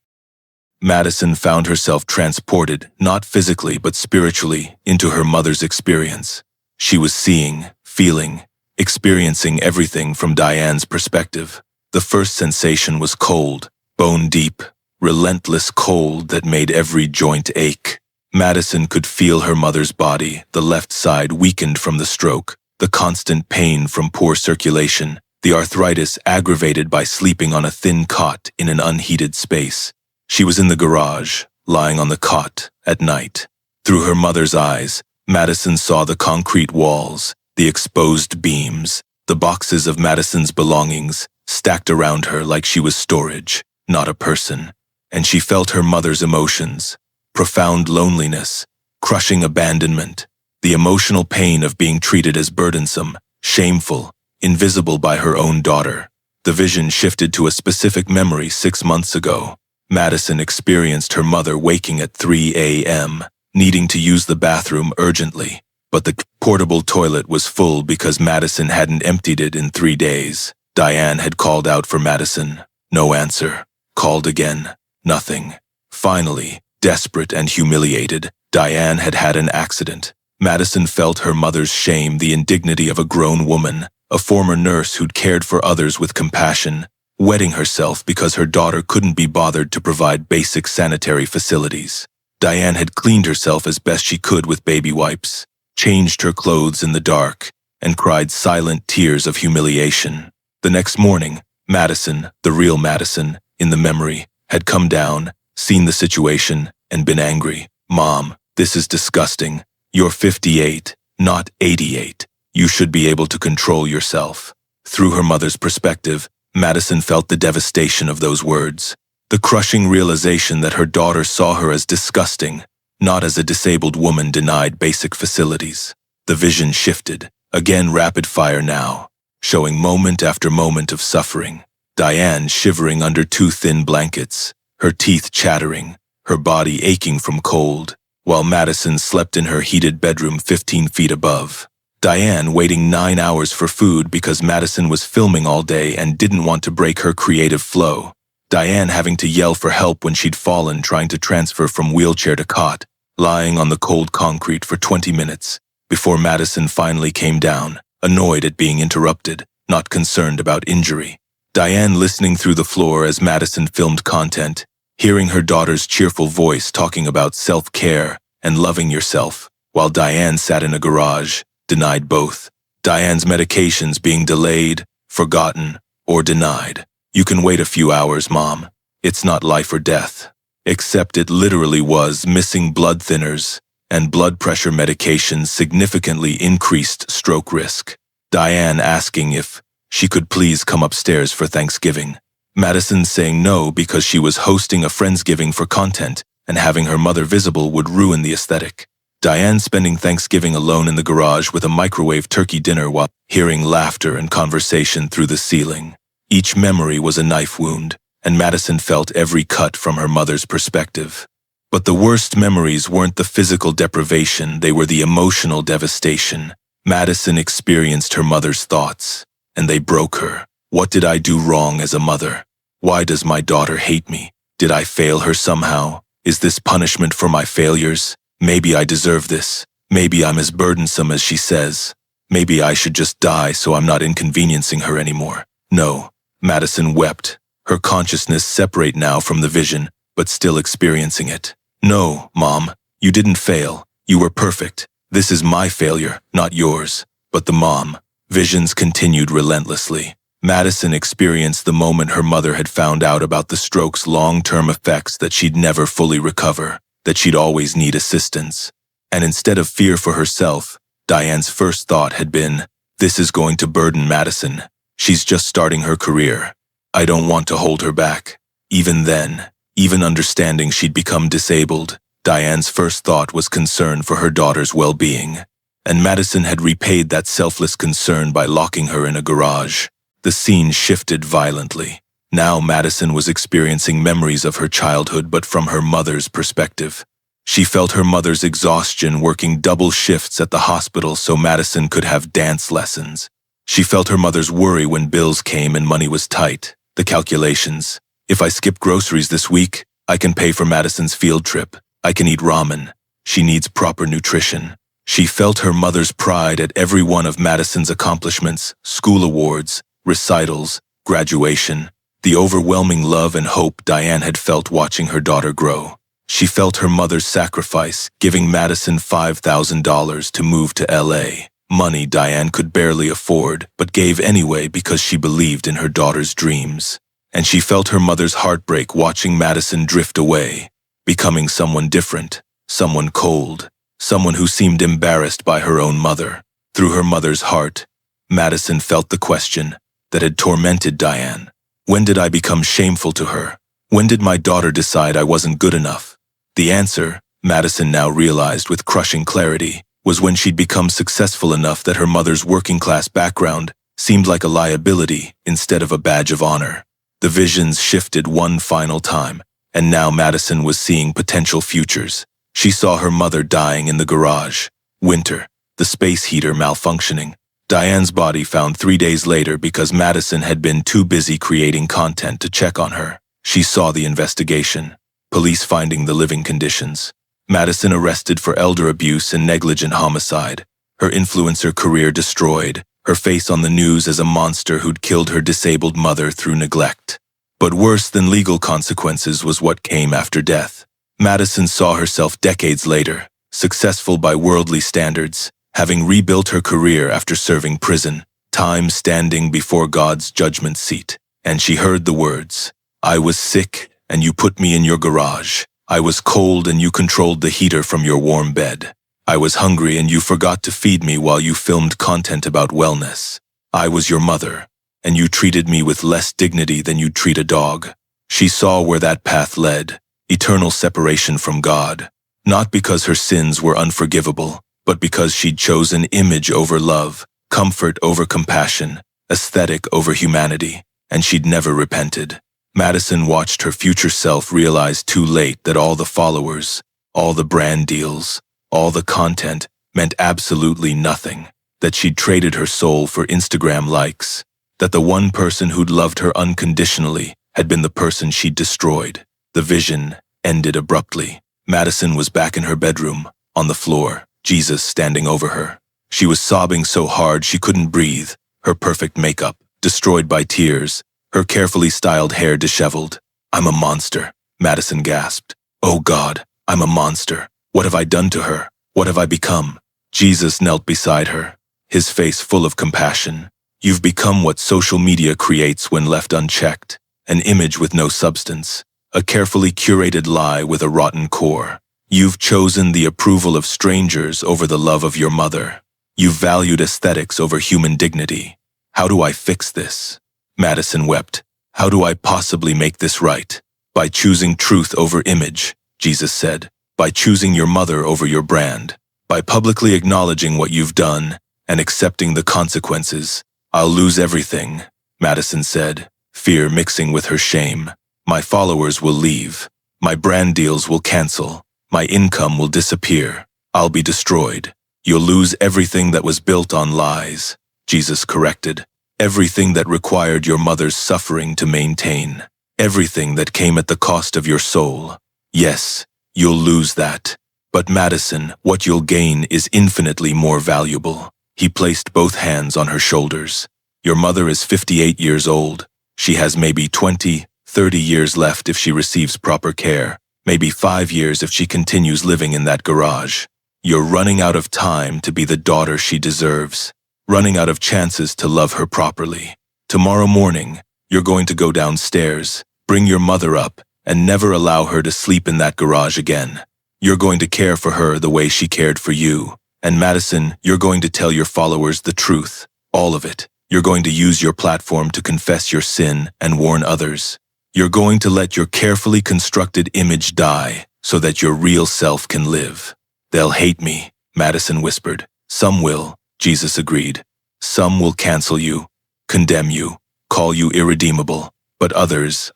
Madison found herself transported, not physically but spiritually, into her mother's experience. She was seeing, feeling, experiencing everything from Diane's perspective. The first sensation was cold, bone-deep, relentless cold that made every joint ache. Madison could feel her mother's body, the left side weakened from the stroke, the constant pain from poor circulation, the arthritis aggravated by sleeping on a thin cot in an unheated space. She was in the garage, lying on the cot, at night. Through her mother's eyes, Madison saw the concrete walls, the exposed beams, the boxes of Madison's belongings, stacked around her like she was storage, not a person. And she felt her mother's emotions, profound loneliness, crushing abandonment, the emotional pain of being treated as burdensome, shameful, invisible by her own daughter. The vision shifted to a specific memory 6 months ago. Madison experienced her mother waking at 3 a.m., needing to use the bathroom urgently, but the portable toilet was full because Madison hadn't emptied it in 3 days. Diane had called out for Madison. No answer. Called again. Nothing. Finally, desperate and humiliated, Diane had had an accident. Madison felt her mother's shame, the indignity of a grown woman, a former nurse who'd cared for others with compassion, wetting herself because her daughter couldn't be bothered to provide basic sanitary facilities. Diane had cleaned herself as best she could with baby wipes, changed her clothes in the dark, and cried silent tears of humiliation. The next morning, Madison, the real Madison, in the memory, had come down, seen the situation, and been angry. Mom, this is disgusting. You're 58, not 88. You should be able to control yourself. Through her mother's perspective, Madison felt the devastation of those words, the crushing realization that her daughter saw her as disgusting, not as a disabled woman denied basic facilities. The vision shifted, again rapid fire now, showing moment after moment of suffering. Diane shivering under 2 thin blankets, her teeth chattering, her body aching from cold, while Madison slept in her heated bedroom 15 feet above. Diane waiting 9 hours for food because Madison was filming all day and didn't want to break her creative flow. Diane having to yell for help when she'd fallen trying to transfer from wheelchair to cot, lying on the cold concrete for 20 minutes, before Madison finally came down, annoyed at being interrupted, not concerned about injury. Diane listening through the floor as Madison filmed content, hearing her daughter's cheerful voice talking about self-care and loving yourself, while Diane sat in a garage, denied both. Diane's medications being delayed, forgotten, or denied. You can wait a few hours, Mom. It's not life or death. Except it literally was. Missing blood thinners and blood pressure medications significantly increased stroke risk. Diane asking if she could please come upstairs for Thanksgiving. Madison saying no because she was hosting a Friendsgiving for content and having her mother visible would ruin the aesthetic. Diane spending Thanksgiving alone in the garage with a microwave turkey dinner while hearing laughter and conversation through the ceiling. Each memory was a knife wound, and Madison felt every cut from her mother's perspective. But the worst memories weren't the physical deprivation, they were the emotional devastation. Madison experienced her mother's thoughts, and they broke her. What did I do wrong as a mother? Why does my daughter hate me? Did I fail her somehow? Is this punishment for my failures? Maybe I deserve this. Maybe I'm as burdensome as she says. Maybe I should just die so I'm not inconveniencing her anymore. No. Madison wept, her consciousness separate now from the vision, but still experiencing it. No, Mom, you didn't fail. You were perfect. This is my failure, not yours. But the mom. Visions continued relentlessly. Madison experienced the moment her mother had found out about the stroke's long-term effects, that she'd never fully recover, that she'd always need assistance. And instead of fear for herself, Diane's first thought had been, this is going to burden Madison. She's just starting her career. I don't want to hold her back. Even then, even understanding she'd become disabled, Diane's first thought was concern for her daughter's well-being. and Madison had repaid that selfless concern by locking her in a garage. The scene shifted violently. Now Madison was experiencing memories of her childhood, but from her mother's perspective. She felt her mother's exhaustion working double shifts at the hospital so Madison could have dance lessons. She felt her mother's worry when bills came and money was tight. The calculations. If I skip groceries this week, I can pay for Madison's field trip. I can eat ramen. She needs proper nutrition. She felt her mother's pride at every one of Madison's accomplishments, school awards, recitals, graduation, the overwhelming love and hope Diane had felt watching her daughter grow. She felt her mother's sacrifice, giving Madison $5,000 to move to LA. Money Diane could barely afford, but gave anyway because she believed in her daughter's dreams. And she felt her mother's heartbreak watching Madison drift away, becoming someone different, someone cold, someone who seemed embarrassed by her own mother. Through her mother's heart, Madison felt the question that had tormented Diane. When did I become shameful to her? When did my daughter decide I wasn't good enough? The answer, Madison now realized with crushing clarity, was when she'd become successful enough that her mother's working-class background seemed like a liability instead of a badge of honor. The visions shifted one final time, and now Madison was seeing potential futures. She saw her mother dying in the garage. Winter, the space heater malfunctioning. Diane's body found 3 days later because Madison had been too busy creating content to check on her. She saw the investigation. Police finding the living conditions. Madison arrested for elder abuse and negligent homicide. Her influencer career destroyed. Her face on the news as a monster who'd killed her disabled mother through neglect. But worse than legal consequences was what came after death. Madison saw herself decades later, successful by worldly standards, having rebuilt her career after serving prison, time standing before God's judgment seat. And she heard the words, "I was sick, and you put me in your garage. I was cold, and you controlled the heater from your warm bed. I was hungry, and you forgot to feed me while you filmed content about wellness. I was your mother, and you treated me with less dignity than you'd treat a dog." She saw where that path led, eternal separation from God, not because her sins were unforgivable, but because she'd chosen image over love, comfort over compassion, aesthetic over humanity, and she'd never repented. Madison watched her future self realize too late that all the followers, all the brand deals, all the content meant absolutely nothing, that she'd traded her soul for Instagram likes, that the one person who'd loved her unconditionally had been the person she'd destroyed. The vision ended abruptly. Madison was back in her bedroom, on the floor, Jesus standing over her. She was sobbing so hard she couldn't breathe, her perfect makeup destroyed by tears, her carefully styled hair disheveled. "I'm a monster," Madison gasped. "Oh God, I'm a monster. What have I done to her? What have I become?" Jesus knelt beside her, his face full of compassion. "You've become what social media creates when left unchecked, an image with no substance, a carefully curated lie with a rotten core. You've chosen the approval of strangers over the love of your mother. You've valued aesthetics over human dignity. How do I fix this?" Madison wept. "How do I possibly make this right?" "By choosing truth over image," Jesus said. "By choosing your mother over your brand. By publicly acknowledging what you've done and accepting the consequences." "I'll lose everything," Madison said, fear mixing with her shame. "My followers will leave. My brand deals will cancel. My income will disappear. I'll be destroyed." "You'll lose everything that was built on lies," Jesus corrected. "Everything that required your mother's suffering to maintain. Everything that came at the cost of your soul. Yes, you'll lose that. But Madison, what you'll gain is infinitely more valuable." He placed both hands on her shoulders. "Your mother is 58 years old. She has maybe 20, 30 years left if she receives proper care. Maybe 5 years if she continues living in that garage. You're running out of time to be the daughter she deserves. Running out of chances to love her properly. Tomorrow morning, you're going to go downstairs, bring your mother up, and never allow her to sleep in that garage again. You're going to care for her the way she cared for you. And Madison, you're going to tell your followers the truth, all of it. You're going to use your platform to confess your sin and warn others. You're going to let your carefully constructed image die so that your real self can live." "They'll hate me," Madison whispered. Some will, Jesus agreed. Some will cancel you, condemn you, call you irredeemable, but others,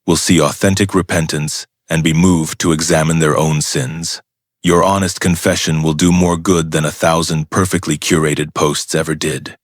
will see authentic repentance and be moved to examine their own sins. Your honest confession will do more good than 1,000 perfectly curated posts ever did.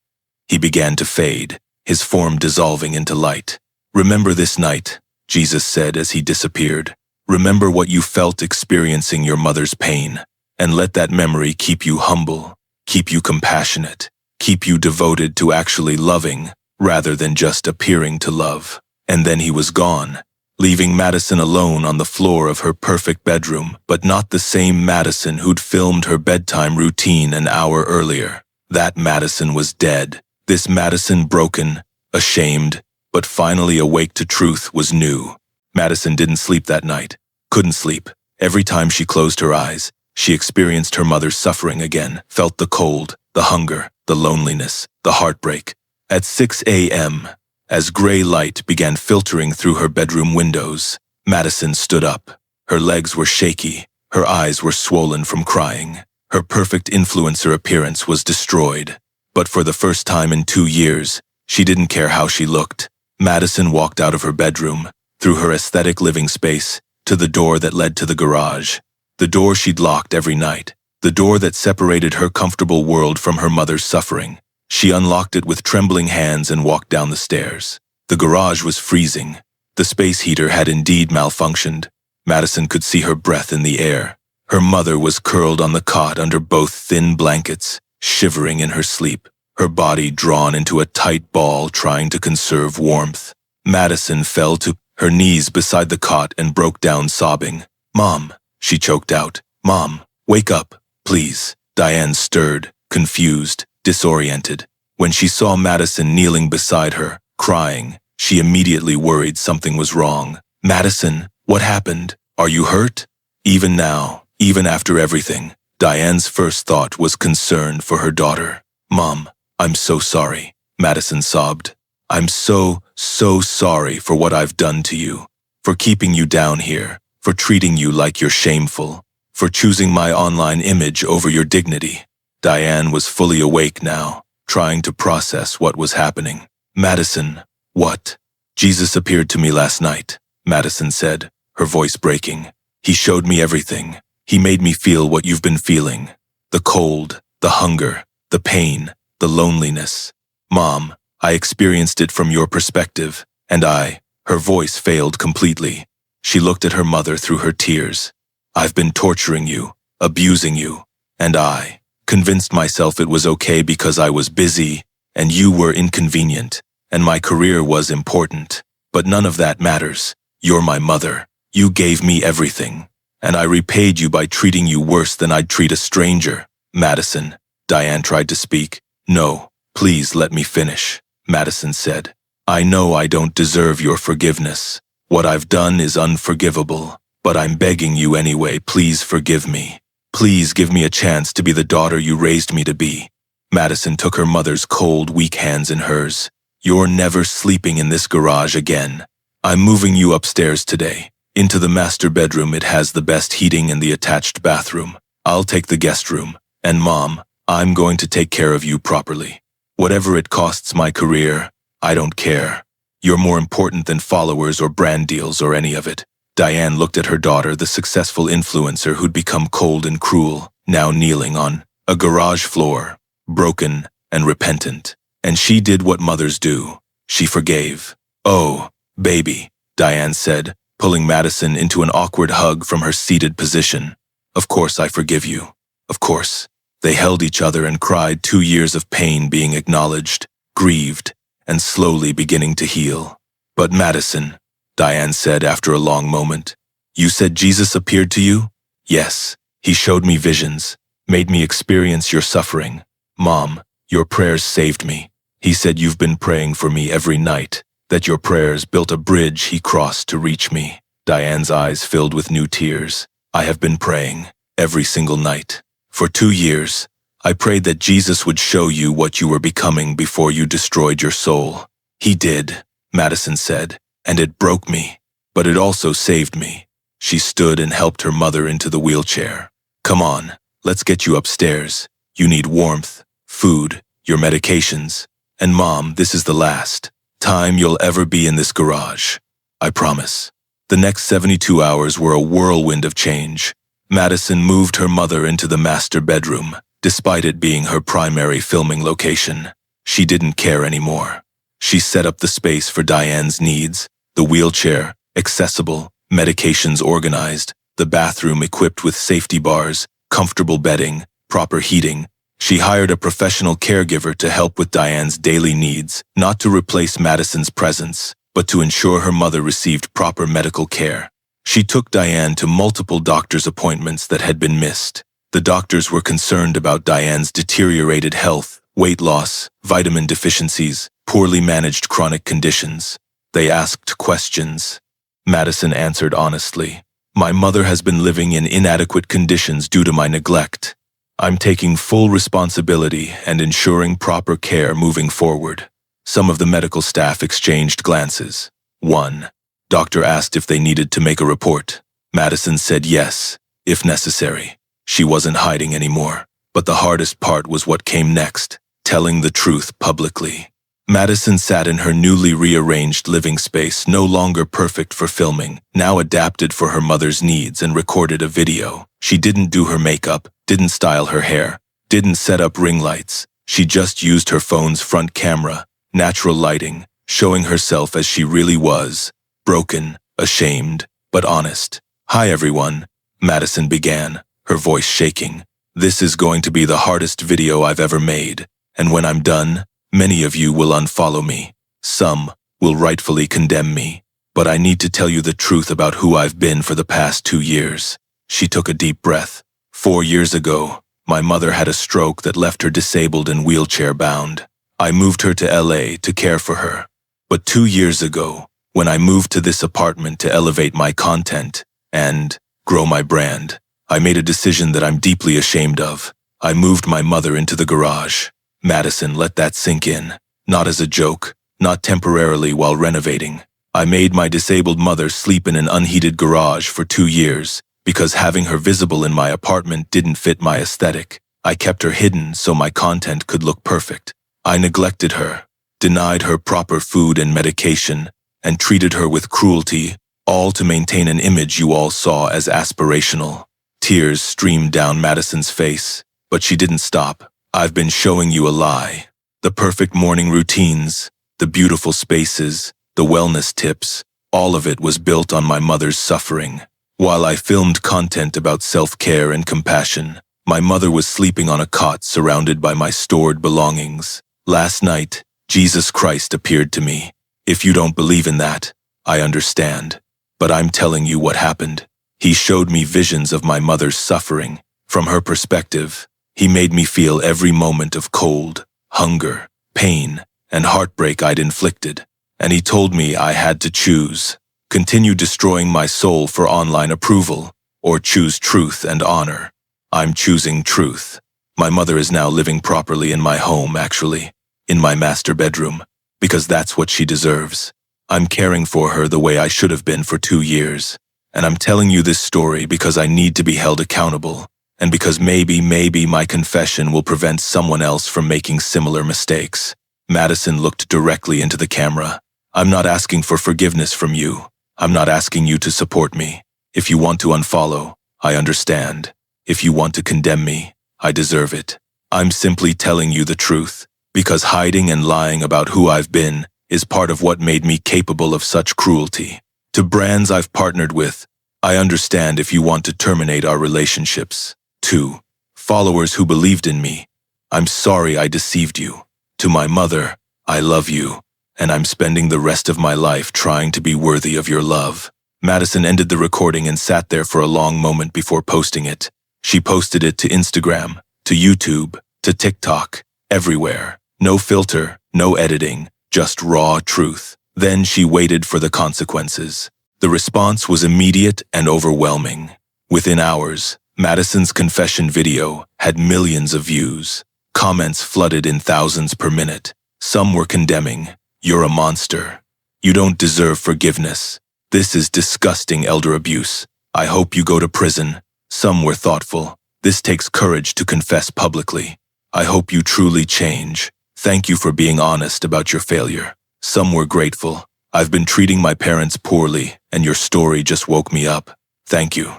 He began to fade, his form dissolving into light. Remember this night, Jesus said as he disappeared. Remember what you felt experiencing your mother's pain, and let that memory keep you humble, keep you compassionate, keep you devoted to actually loving, rather than just appearing to love. And then he was gone, leaving Madison alone on the floor of her perfect bedroom, but not the same Madison who'd filmed her bedtime routine an hour earlier. That Madison was dead. This Madison, broken, ashamed, but finally awake to truth, was new. Madison didn't sleep that night. Couldn't sleep. Every time she closed her eyes, she experienced her mother's suffering again, felt the cold, the hunger, the loneliness, the heartbreak. At 6 a.m., as gray light began filtering through her bedroom windows, Madison stood up. Her legs were shaky, her eyes were swollen from crying. Her perfect influencer appearance was destroyed. But for the first time in 2 years, she didn't care how she looked. Madison walked out of her bedroom, through her aesthetic living space, to the door that led to the garage. The door she'd locked every night. The door that separated her comfortable world from her mother's suffering. She unlocked it with trembling hands and walked down the stairs. The garage was freezing. The space heater had indeed malfunctioned. Madison could see her breath in the air. Her mother was curled on the cot under both thin blankets, shivering in her sleep, her body drawn into a tight ball trying to conserve warmth. Madison fell to her knees beside the cot and broke down sobbing. "Mom," she choked out. "Mom, wake up, please." Diane stirred, confused, disoriented. When she saw Madison kneeling beside her, crying, she immediately worried something was wrong. "Madison, what happened? Are you hurt?" Even now, even after everything, Diane's first thought was concern for her daughter. "Mom, I'm so sorry," Madison sobbed. "I'm so sorry for what I've done to you, for keeping you down here, for treating you like you're shameful, for choosing my online image over your dignity." Diane was fully awake now, trying to process what was happening. "Madison, what?" "Jesus appeared to me last night," Madison said, her voice breaking. "He showed me everything. He made me feel what you've been feeling. The cold, the hunger, the pain, the loneliness. Mom, I experienced it from your perspective, and her voice failed completely. She looked at her mother through her tears. "I've been torturing you, abusing you, and I convinced myself it was okay because I was busy, and you were inconvenient, and my career was important. But none of that matters. You're my mother. You gave me everything, and I repaid you by treating you worse than I'd treat a stranger." "Madison," Diane tried to speak. "No, please let me finish," Madison said. "I know I don't deserve your forgiveness. What I've done is unforgivable, but I'm begging you anyway, please forgive me. Please give me a chance to be the daughter you raised me to be." Madison took her mother's cold, weak hands in hers. "You're never sleeping in this garage again. I'm moving you upstairs today, into the master bedroom. It has the best heating and the attached bathroom. I'll take the guest room. And Mom, I'm going to take care of you properly. Whatever it costs my career, I don't care. You're more important than followers or brand deals or any of it." Diane looked at her daughter, the successful influencer who'd become cold and cruel, now kneeling on a garage floor, broken and repentant. And she did what mothers do. She forgave. "Oh, baby," Diane said, pulling Madison into an awkward hug from her seated position. "Of course I forgive you. Of course." They held each other and cried, 2 years of pain being acknowledged, grieved, and slowly beginning to heal. "But Madison," Diane said after a long moment, "you said Jesus appeared to you?" "Yes, he showed me visions, made me experience your suffering. Mom, your prayers saved me. He said you've been praying for me every night, that your prayers built a bridge he crossed to reach me." Diane's eyes filled with new tears. "I have been praying, every single night. For 2 years, I prayed that Jesus would show you what you were becoming before you destroyed your soul. He did," Madison said, "and it broke me, but it also saved me." She stood and helped her mother into the wheelchair. "Come on, let's get you upstairs. You need warmth, food, your medications. And Mom, this is the last time you'll ever be in this garage. I promise. The next 72 hours were a whirlwind of change. Madison moved her mother into the master bedroom, despite it being her primary filming location. She didn't care anymore. She set up the space for Diane's needs, the wheelchair, accessible, medications organized, the bathroom equipped with safety bars, comfortable bedding, proper heating. She hired a professional caregiver to help with Diane's daily needs, not to replace Madison's presence, but to ensure her mother received proper medical care. She took Diane to multiple doctor's appointments that had been missed. The doctors were concerned about Diane's deteriorated health, weight loss, vitamin deficiencies, poorly managed chronic conditions. They asked questions. Madison answered honestly. My mother has been living in inadequate conditions due to my neglect. I'm taking full responsibility and ensuring proper care moving forward. Some of the medical staff exchanged glances. 1. Doctor asked if they needed to make a report. Madison said yes, if necessary. She wasn't hiding anymore. But the hardest part was what came next, telling the truth publicly. Madison sat in her newly rearranged living space, no longer perfect for filming, now adapted for her mother's needs, and recorded a video. She didn't do her makeup, didn't style her hair, didn't set up ring lights. She just used her phone's front camera, natural lighting, showing herself as she really was, broken, ashamed, but honest. Hi everyone, Madison began, her voice shaking. This is going to be the hardest video I've ever made, and when I'm done, many of you will unfollow me. Some will rightfully condemn me, but I need to tell you the truth about who I've been for the past 2 years. She took a deep breath. 4 years ago, my mother had a stroke that left her disabled and wheelchair-bound. I moved her to LA to care for her. But 2 years ago, when I moved to this apartment to elevate my content and grow my brand, I made a decision that I'm deeply ashamed of. I moved my mother into the garage. Madison, let that sink in. Not as a joke, not temporarily while renovating. I made my disabled mother sleep in an unheated garage for 2 years because having her visible in my apartment didn't fit my aesthetic. I kept her hidden so my content could look perfect. I neglected her, denied her proper food and medication, and treated her with cruelty, all to maintain an image you all saw as aspirational. Tears streamed down Madison's face, but she didn't stop. I've been showing you a lie. The perfect morning routines, the beautiful spaces, the wellness tips, all of it was built on my mother's suffering. While I filmed content about self-care and compassion, my mother was sleeping on a cot surrounded by my stored belongings. Last night, Jesus Christ appeared to me. If you don't believe in that, I understand. But I'm telling you what happened. He showed me visions of my mother's suffering. From her perspective, he made me feel every moment of cold, hunger, pain, and heartbreak I'd inflicted. And he told me I had to choose. Continue destroying my soul for online approval, or choose truth and honor. I'm choosing truth. My mother is now living properly in my home, actually, in my master bedroom, because that's what she deserves. I'm caring for her the way I should have been for 2 years. And I'm telling you this story because I need to be held accountable, and because maybe my confession will prevent someone else from making similar mistakes. Madison looked directly into the camera. I'm not asking for forgiveness from you. I'm not asking you to support me. If you want to unfollow, I understand. If you want to condemn me, I deserve it. I'm simply telling you the truth, because hiding and lying about who I've been is part of what made me capable of such cruelty. To brands I've partnered with, I understand if you want to terminate our relationships. 2. Followers who believed in me, I'm sorry I deceived you. To my mother, I love you, and I'm spending the rest of my life trying to be worthy of your love. Madison ended the recording and sat there for a long moment before posting it. She posted it to Instagram, to YouTube, to TikTok, everywhere. No filter, no editing, just raw truth. Then she waited for the consequences. The response was immediate and overwhelming. Within hours, Madison's confession video had millions of views. Comments flooded in thousands per minute. Some were condemning. You're a monster. You don't deserve forgiveness. This is disgusting elder abuse. I hope you go to prison. Some were thoughtful. This takes courage to confess publicly. I hope you truly change. Thank you for being honest about your failure. Some were grateful. I've been treating my parents poorly, and your story just woke me up. Thank you.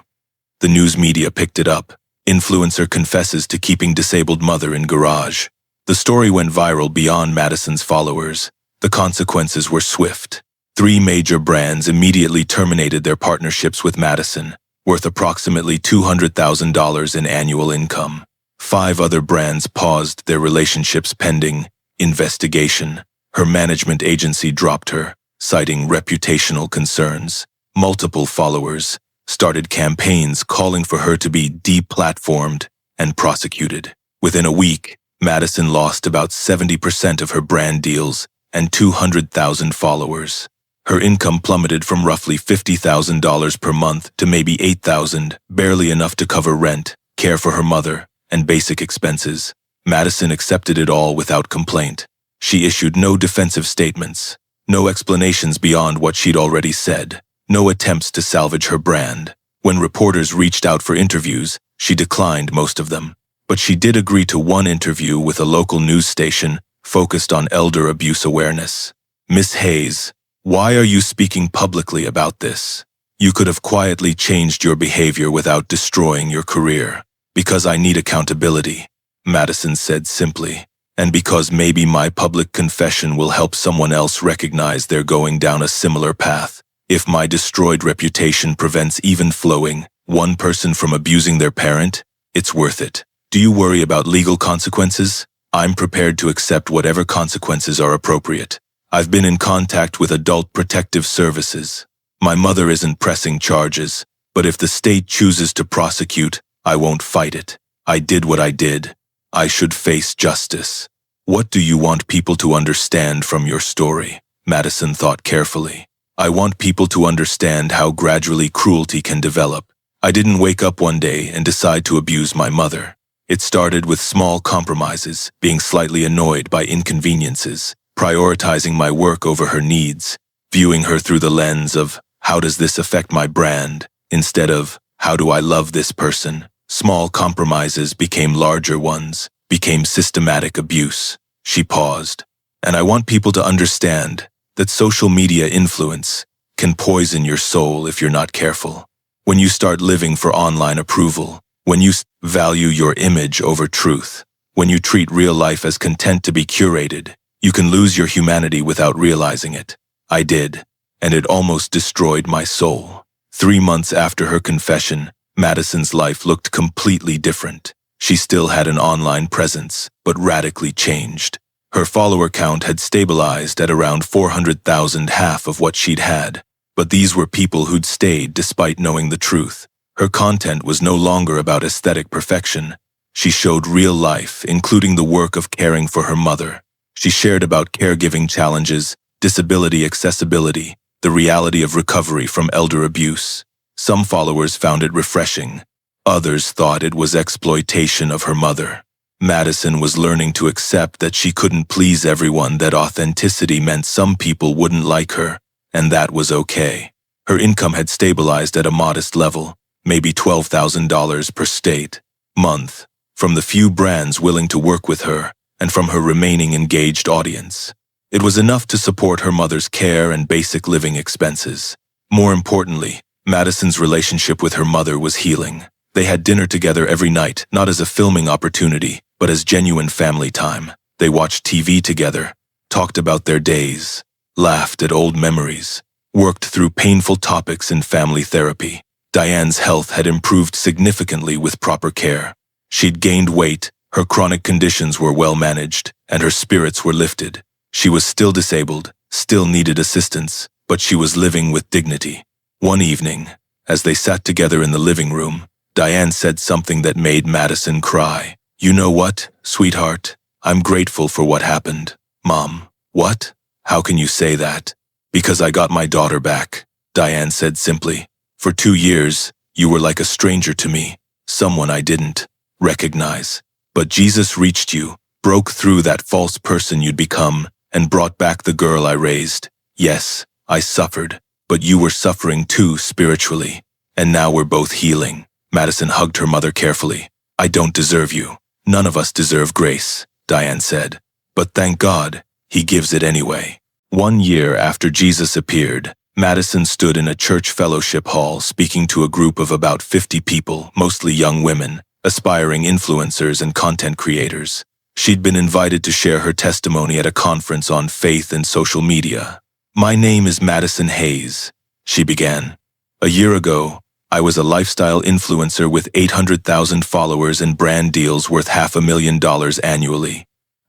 The news media picked it up. Influencer confesses to keeping disabled mother in garage. The story went viral beyond Madison's followers. The consequences were swift. 3 major brands immediately terminated their partnerships with Madison, worth approximately $200,000 in annual income. 5 other brands paused their relationships pending investigation. Her management agency dropped her, citing reputational concerns. Multiple followers started campaigns calling for her to be deplatformed and prosecuted. Within a week, Madison lost about 70% of her brand deals and 200,000 followers. Her income plummeted from roughly $50,000 per month to maybe $8,000, barely enough to cover rent, care for her mother, and basic expenses. Madison accepted it all without complaint. She issued no defensive statements, no explanations beyond what she'd already said, no attempts to salvage her brand. When reporters reached out for interviews, she declined most of them. But she did agree to one interview with a local news station focused on elder abuse awareness. Miss Hayes, why are you speaking publicly about this? You could have quietly changed your behavior without destroying your career. Because I need accountability, Madison said simply, and because maybe my public confession will help someone else recognize they're going down a similar path. If my destroyed reputation prevents even flowing one person from abusing their parent, it's worth it. Do you worry about legal consequences? I'm prepared to accept whatever consequences are appropriate. I've been in contact with Adult Protective Services. My mother isn't pressing charges, but if the state chooses to prosecute, I won't fight it. I did what I did. I should face justice. What do you want people to understand from your story? Madison thought carefully. I want people to understand how gradually cruelty can develop. I didn't wake up one day and decide to abuse my mother. It started with small compromises, being slightly annoyed by inconveniences, prioritizing my work over her needs, viewing her through the lens of, how does this affect my brand, instead of, how do I love this person? Small compromises became larger ones, became systematic abuse. She paused. And I want people to understand that social media influence can poison your soul if you're not careful. When you start living for online approval, when you value your image over truth, when you treat real life as content to be curated, you can lose your humanity without realizing it. I did, and it almost destroyed my soul. 3 months after her confession, Madison's life looked completely different. She still had an online presence, but radically changed. Her follower count had stabilized at around 400,000, half of what she'd had. But these were people who'd stayed despite knowing the truth. Her content was no longer about aesthetic perfection. She showed real life, including the work of caring for her mother. She shared about caregiving challenges, disability accessibility, the reality of recovery from elder abuse. Some followers found it refreshing. Others thought it was exploitation of her mother. Madison was learning to accept that she couldn't please everyone, that authenticity meant some people wouldn't like her, and that was okay. Her income had stabilized at a modest level, maybe $12,000 per state month, from the few brands willing to work with her and from her remaining engaged audience. It was enough to support her mother's care and basic living expenses. More importantly, Madison's relationship with her mother was healing. They had dinner together every night, not as a filming opportunity, but as genuine family time. They watched TV together, talked about their days, laughed at old memories, worked through painful topics in family therapy. Diane's health had improved significantly with proper care. She'd gained weight, her chronic conditions were well managed, and her spirits were lifted. She was still disabled, still needed assistance, but she was living with dignity. One evening, as they sat together in the living room, Diane said something that made Madison cry. "You know what, sweetheart? I'm grateful for what happened." "Mom, what? How can you say that?" "Because I got my daughter back," Diane said simply. "For 2 years, you were like a stranger to me, someone I didn't recognize. But Jesus reached you, broke through that false person you'd become, and brought back the girl I raised. Yes, I suffered, but you were suffering too spiritually. And now we're both healing." Madison hugged her mother carefully. "I don't deserve you. None of us deserve grace, Diane said. But thank God, he gives it anyway. 1 year after Jesus appeared, Madison stood in a church fellowship hall speaking to a group of about 50 people, mostly young women, aspiring influencers and content creators. She'd been invited to share her testimony at a conference on faith and social media. "My name is Madison Hayes," she began. "A year ago, I was a lifestyle influencer with 800,000 followers and brand deals worth $500,000 annually.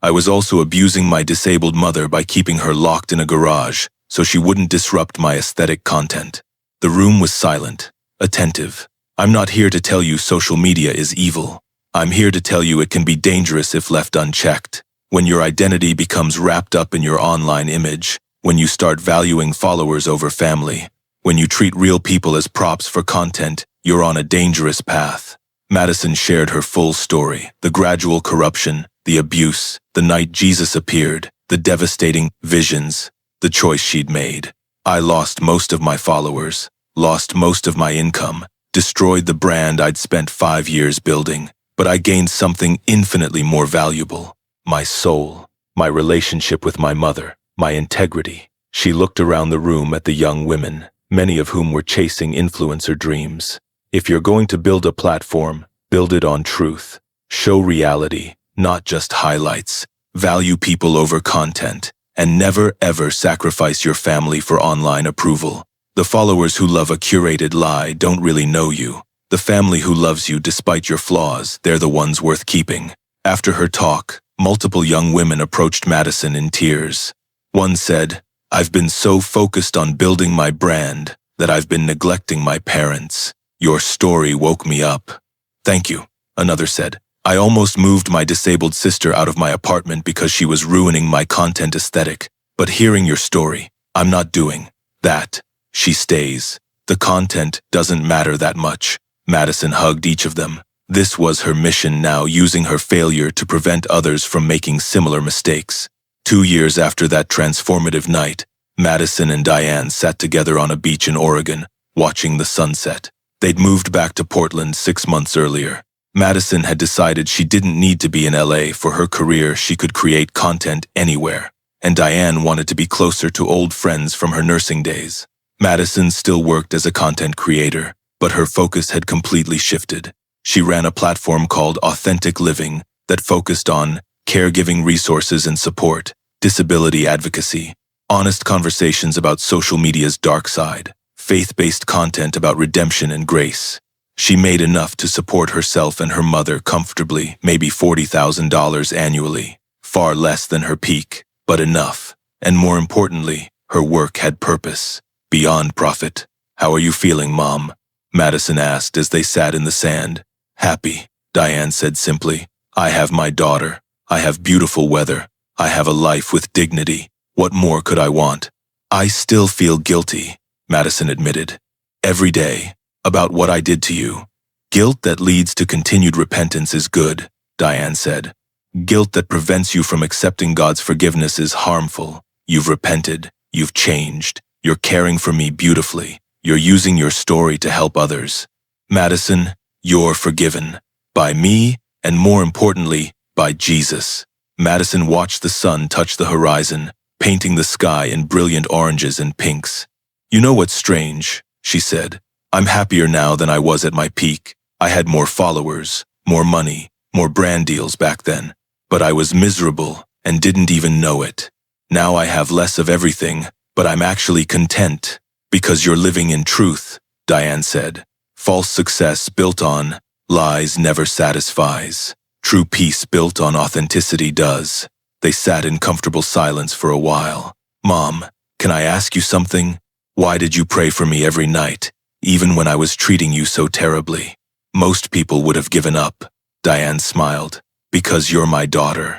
I was also abusing my disabled mother by keeping her locked in a garage so she wouldn't disrupt my aesthetic content." The room was silent, attentive. "I'm not here to tell you social media is evil. I'm here to tell you it can be dangerous if left unchecked. When your identity becomes wrapped up in your online image, when you start valuing followers over family, when you treat real people as props for content, you're on a dangerous path." Madison shared her full story, the gradual corruption, the abuse, the night Jesus appeared, the devastating visions, the choice she'd made. "I lost most of my followers, lost most of my income, destroyed the brand I'd spent 5 years building, but I gained something infinitely more valuable: my soul, my relationship with my mother, my integrity." She looked around the room at the young women, many of whom were chasing influencer dreams. "If you're going to build a platform, build it on truth. Show reality, not just highlights. Value people over content, and never ever sacrifice your family for online approval. The followers who love a curated lie don't really know you. The family who loves you despite your flaws, they're the ones worth keeping." After her talk, multiple young women approached Madison in tears. One said, "I've been so focused on building my brand that I've been neglecting my parents. Your story woke me up." "Thank you," another said. "I almost moved my disabled sister out of my apartment because she was ruining my content aesthetic. But hearing your story, I'm not doing that." She stays. "The content doesn't matter that much." Madison hugged each of them. This was her mission now, using her failure to prevent others from making similar mistakes. 2 years after that transformative night, Madison and Diane sat together on a beach in Oregon, watching the sunset. They'd moved back to Portland 6 months earlier. Madison had decided she didn't need to be in LA for her career. She could create content anywhere. And Diane wanted to be closer to old friends from her nursing days. Madison still worked as a content creator, but her focus had completely shifted. She ran a platform called Authentic Living that focused on caregiving resources and support, disability advocacy, honest conversations about social media's dark side, faith-based content about redemption and grace. She made enough to support herself and her mother comfortably, maybe $40,000 annually, far less than her peak, but enough. And more importantly, her work had purpose, beyond profit. "How are you feeling, Mom?" Madison asked as they sat in the sand. "Happy," Diane said simply. "I have my daughter. I have beautiful weather. I have a life with dignity. What more could I want?" "I still feel guilty," Madison admitted. "Every day, about what I did to you." "Guilt that leads to continued repentance is good," Diane said. "Guilt that prevents you from accepting God's forgiveness is harmful. You've repented. You've changed. You're caring for me beautifully. You're using your story to help others. Madison, you're forgiven. By me, and more importantly, by Jesus." Madison watched the sun touch the horizon, painting the sky in brilliant oranges and pinks. "You know what's strange?" she said. "I'm happier now than I was at my peak. I had more followers, more money, more brand deals back then. But I was miserable and didn't even know it. Now I have less of everything, but I'm actually content. Because you're living in truth," Diane said. "False success built on lies never satisfies. True peace built on authenticity does." They sat in comfortable silence for a while. "Mom, can I ask you something? Why did you pray for me every night, even when I was treating you so terribly?" "Most people would have given up," Diane smiled. "Because you're my daughter.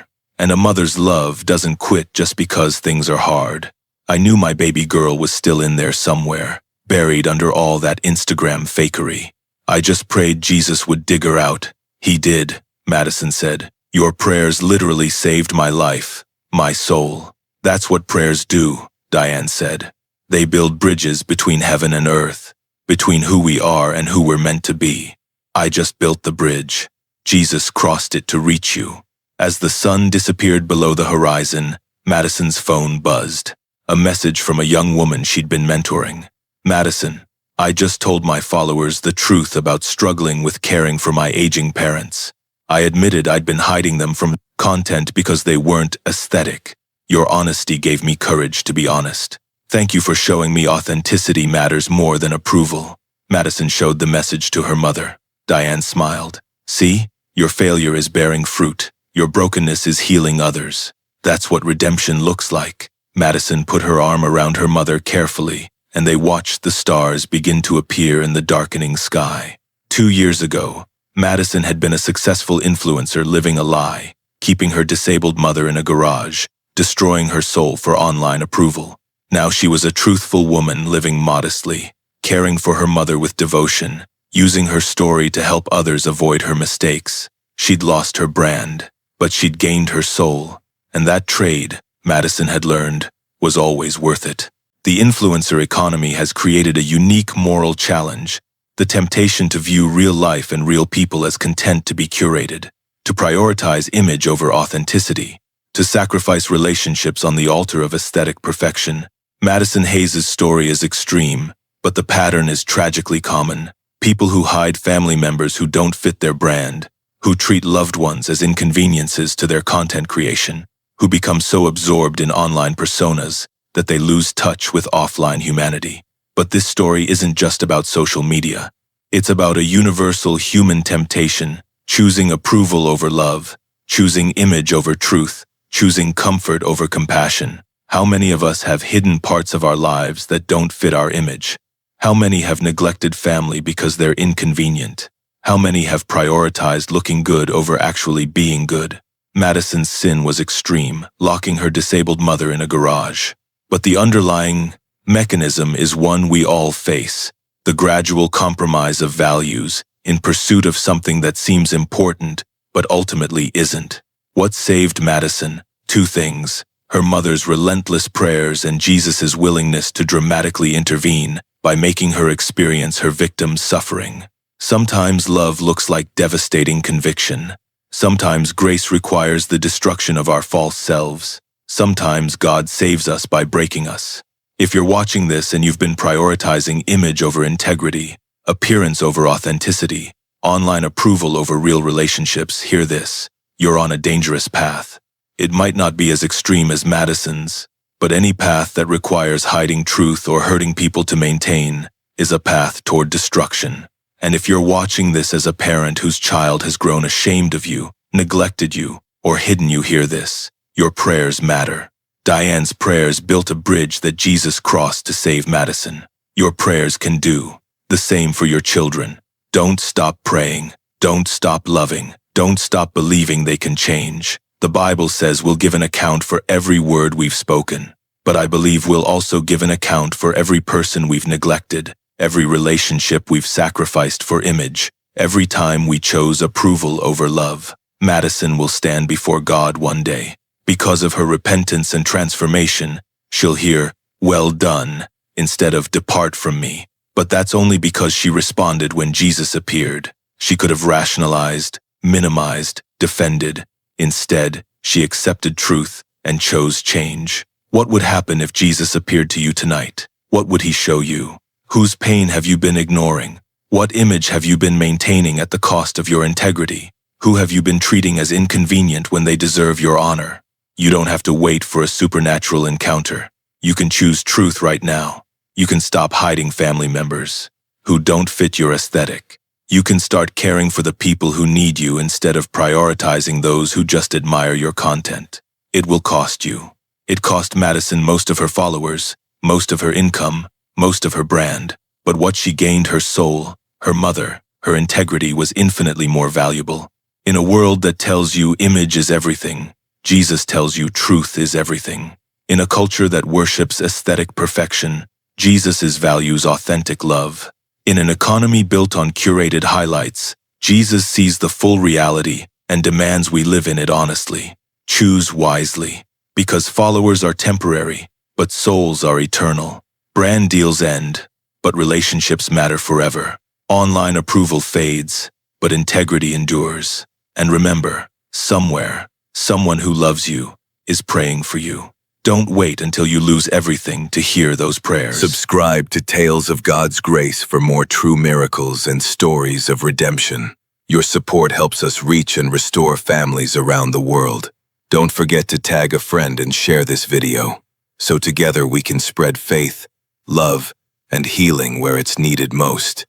And a mother's love doesn't quit just because things are hard. I knew my baby girl was still in there somewhere, buried under all that Instagram fakery. I just prayed Jesus would dig her out." "He did," Madison said. "Your prayers literally saved my life, my soul." "That's what prayers do," Diane said. "They build bridges between heaven and earth, between who we are and who we're meant to be. I just built the bridge." Jesus crossed it to reach you. As the sun disappeared below the horizon, Madison's phone buzzed. A message from a young woman she'd been mentoring. Madison, I just told my followers the truth about struggling with caring for my aging parents. I admitted I'd been hiding them from content because they weren't aesthetic. Your honesty gave me courage to be honest. Thank you for showing me authenticity matters more than approval. Madison showed the message to her mother. Diane smiled. See, your failure is bearing fruit. Your brokenness is healing others. That's what redemption looks like. Madison put her arm around her mother carefully, and they watched the stars begin to appear in the darkening sky. 2 years ago, Madison had been a successful influencer living a lie, keeping her disabled mother in a garage, destroying her soul for online approval. Now she was a truthful woman living modestly, caring for her mother with devotion, using her story to help others avoid her mistakes. She'd lost her brand, but she'd gained her soul, and that trade, Madison had learned, was always worth it. The influencer economy has created a unique moral challenge, the temptation to view real life and real people as content to be curated, to prioritize image over authenticity, to sacrifice relationships on the altar of aesthetic perfection. Madison Hayes' story is extreme, but the pattern is tragically common. People who hide family members who don't fit their brand, who treat loved ones as inconveniences to their content creation, who become so absorbed in online personas that they lose touch with offline humanity. But this story isn't just about social media. It's about a universal human temptation, choosing approval over love, choosing image over truth, choosing comfort over compassion. How many of us have hidden parts of our lives that don't fit our image? How many have neglected family because they're inconvenient? How many have prioritized looking good over actually being good? Madison's sin was extreme, locking her disabled mother in a garage. But the underlying mechanism is one we all face, the gradual compromise of values in pursuit of something that seems important but ultimately isn't. What saved Madison? 2 things: her mother's relentless prayers and Jesus' willingness to dramatically intervene by making her experience her victim's suffering. Sometimes love looks like devastating conviction. Sometimes grace requires the destruction of our false selves. Sometimes God saves us by breaking us. If you're watching this and you've been prioritizing image over integrity, appearance over authenticity, online approval over real relationships, hear this: you're on a dangerous path. It might not be as extreme as Madison's, but any path that requires hiding truth or hurting people to maintain is a path toward destruction. And if you're watching this as a parent whose child has grown ashamed of you, neglected you, or hidden you, hear this: your prayers matter. Diane's prayers built a bridge that Jesus crossed to save Madison. Your prayers can do the same for your children. Don't stop praying. Don't stop loving. Don't stop believing they can change. The Bible says we'll give an account for every word we've spoken, but I believe we'll also give an account for every person we've neglected, every relationship we've sacrificed for image, every time we chose approval over love. Madison will stand before God one day. Because of her repentance and transformation, she'll hear, "Well done," instead of "Depart from me." But that's only because she responded when Jesus appeared. She could have rationalized, minimized, defended. Instead, she accepted truth and chose change. What would happen if Jesus appeared to you tonight? What would he show you? Whose pain have you been ignoring? What image have you been maintaining at the cost of your integrity? Who have you been treating as inconvenient when they deserve your honor? You don't have to wait for a supernatural encounter. You can choose truth right now. You can stop hiding family members who don't fit your aesthetic. You can start caring for the people who need you instead of prioritizing those who just admire your content. It will cost you. It cost Madison most of her followers, most of her income, most of her brand. But what she gained, her soul, her mother, her integrity, was infinitely more valuable. In a world that tells you image is everything, Jesus tells you truth is everything. In a culture that worships aesthetic perfection, Jesus values authentic love. In an economy built on curated highlights, Jesus sees the full reality and demands we live in it honestly. Choose wisely, because followers are temporary, but souls are eternal. Brand deals end, but relationships matter forever. Online approval fades, but integrity endures. And remember, somewhere, someone who loves you is praying for you. Don't wait until you lose everything to hear those prayers. Subscribe to Tales of God's Grace for more true miracles and stories of redemption. Your support helps us reach and restore families around the world. Don't forget to tag a friend and share this video, so together we can spread faith, love, and healing where it's needed most.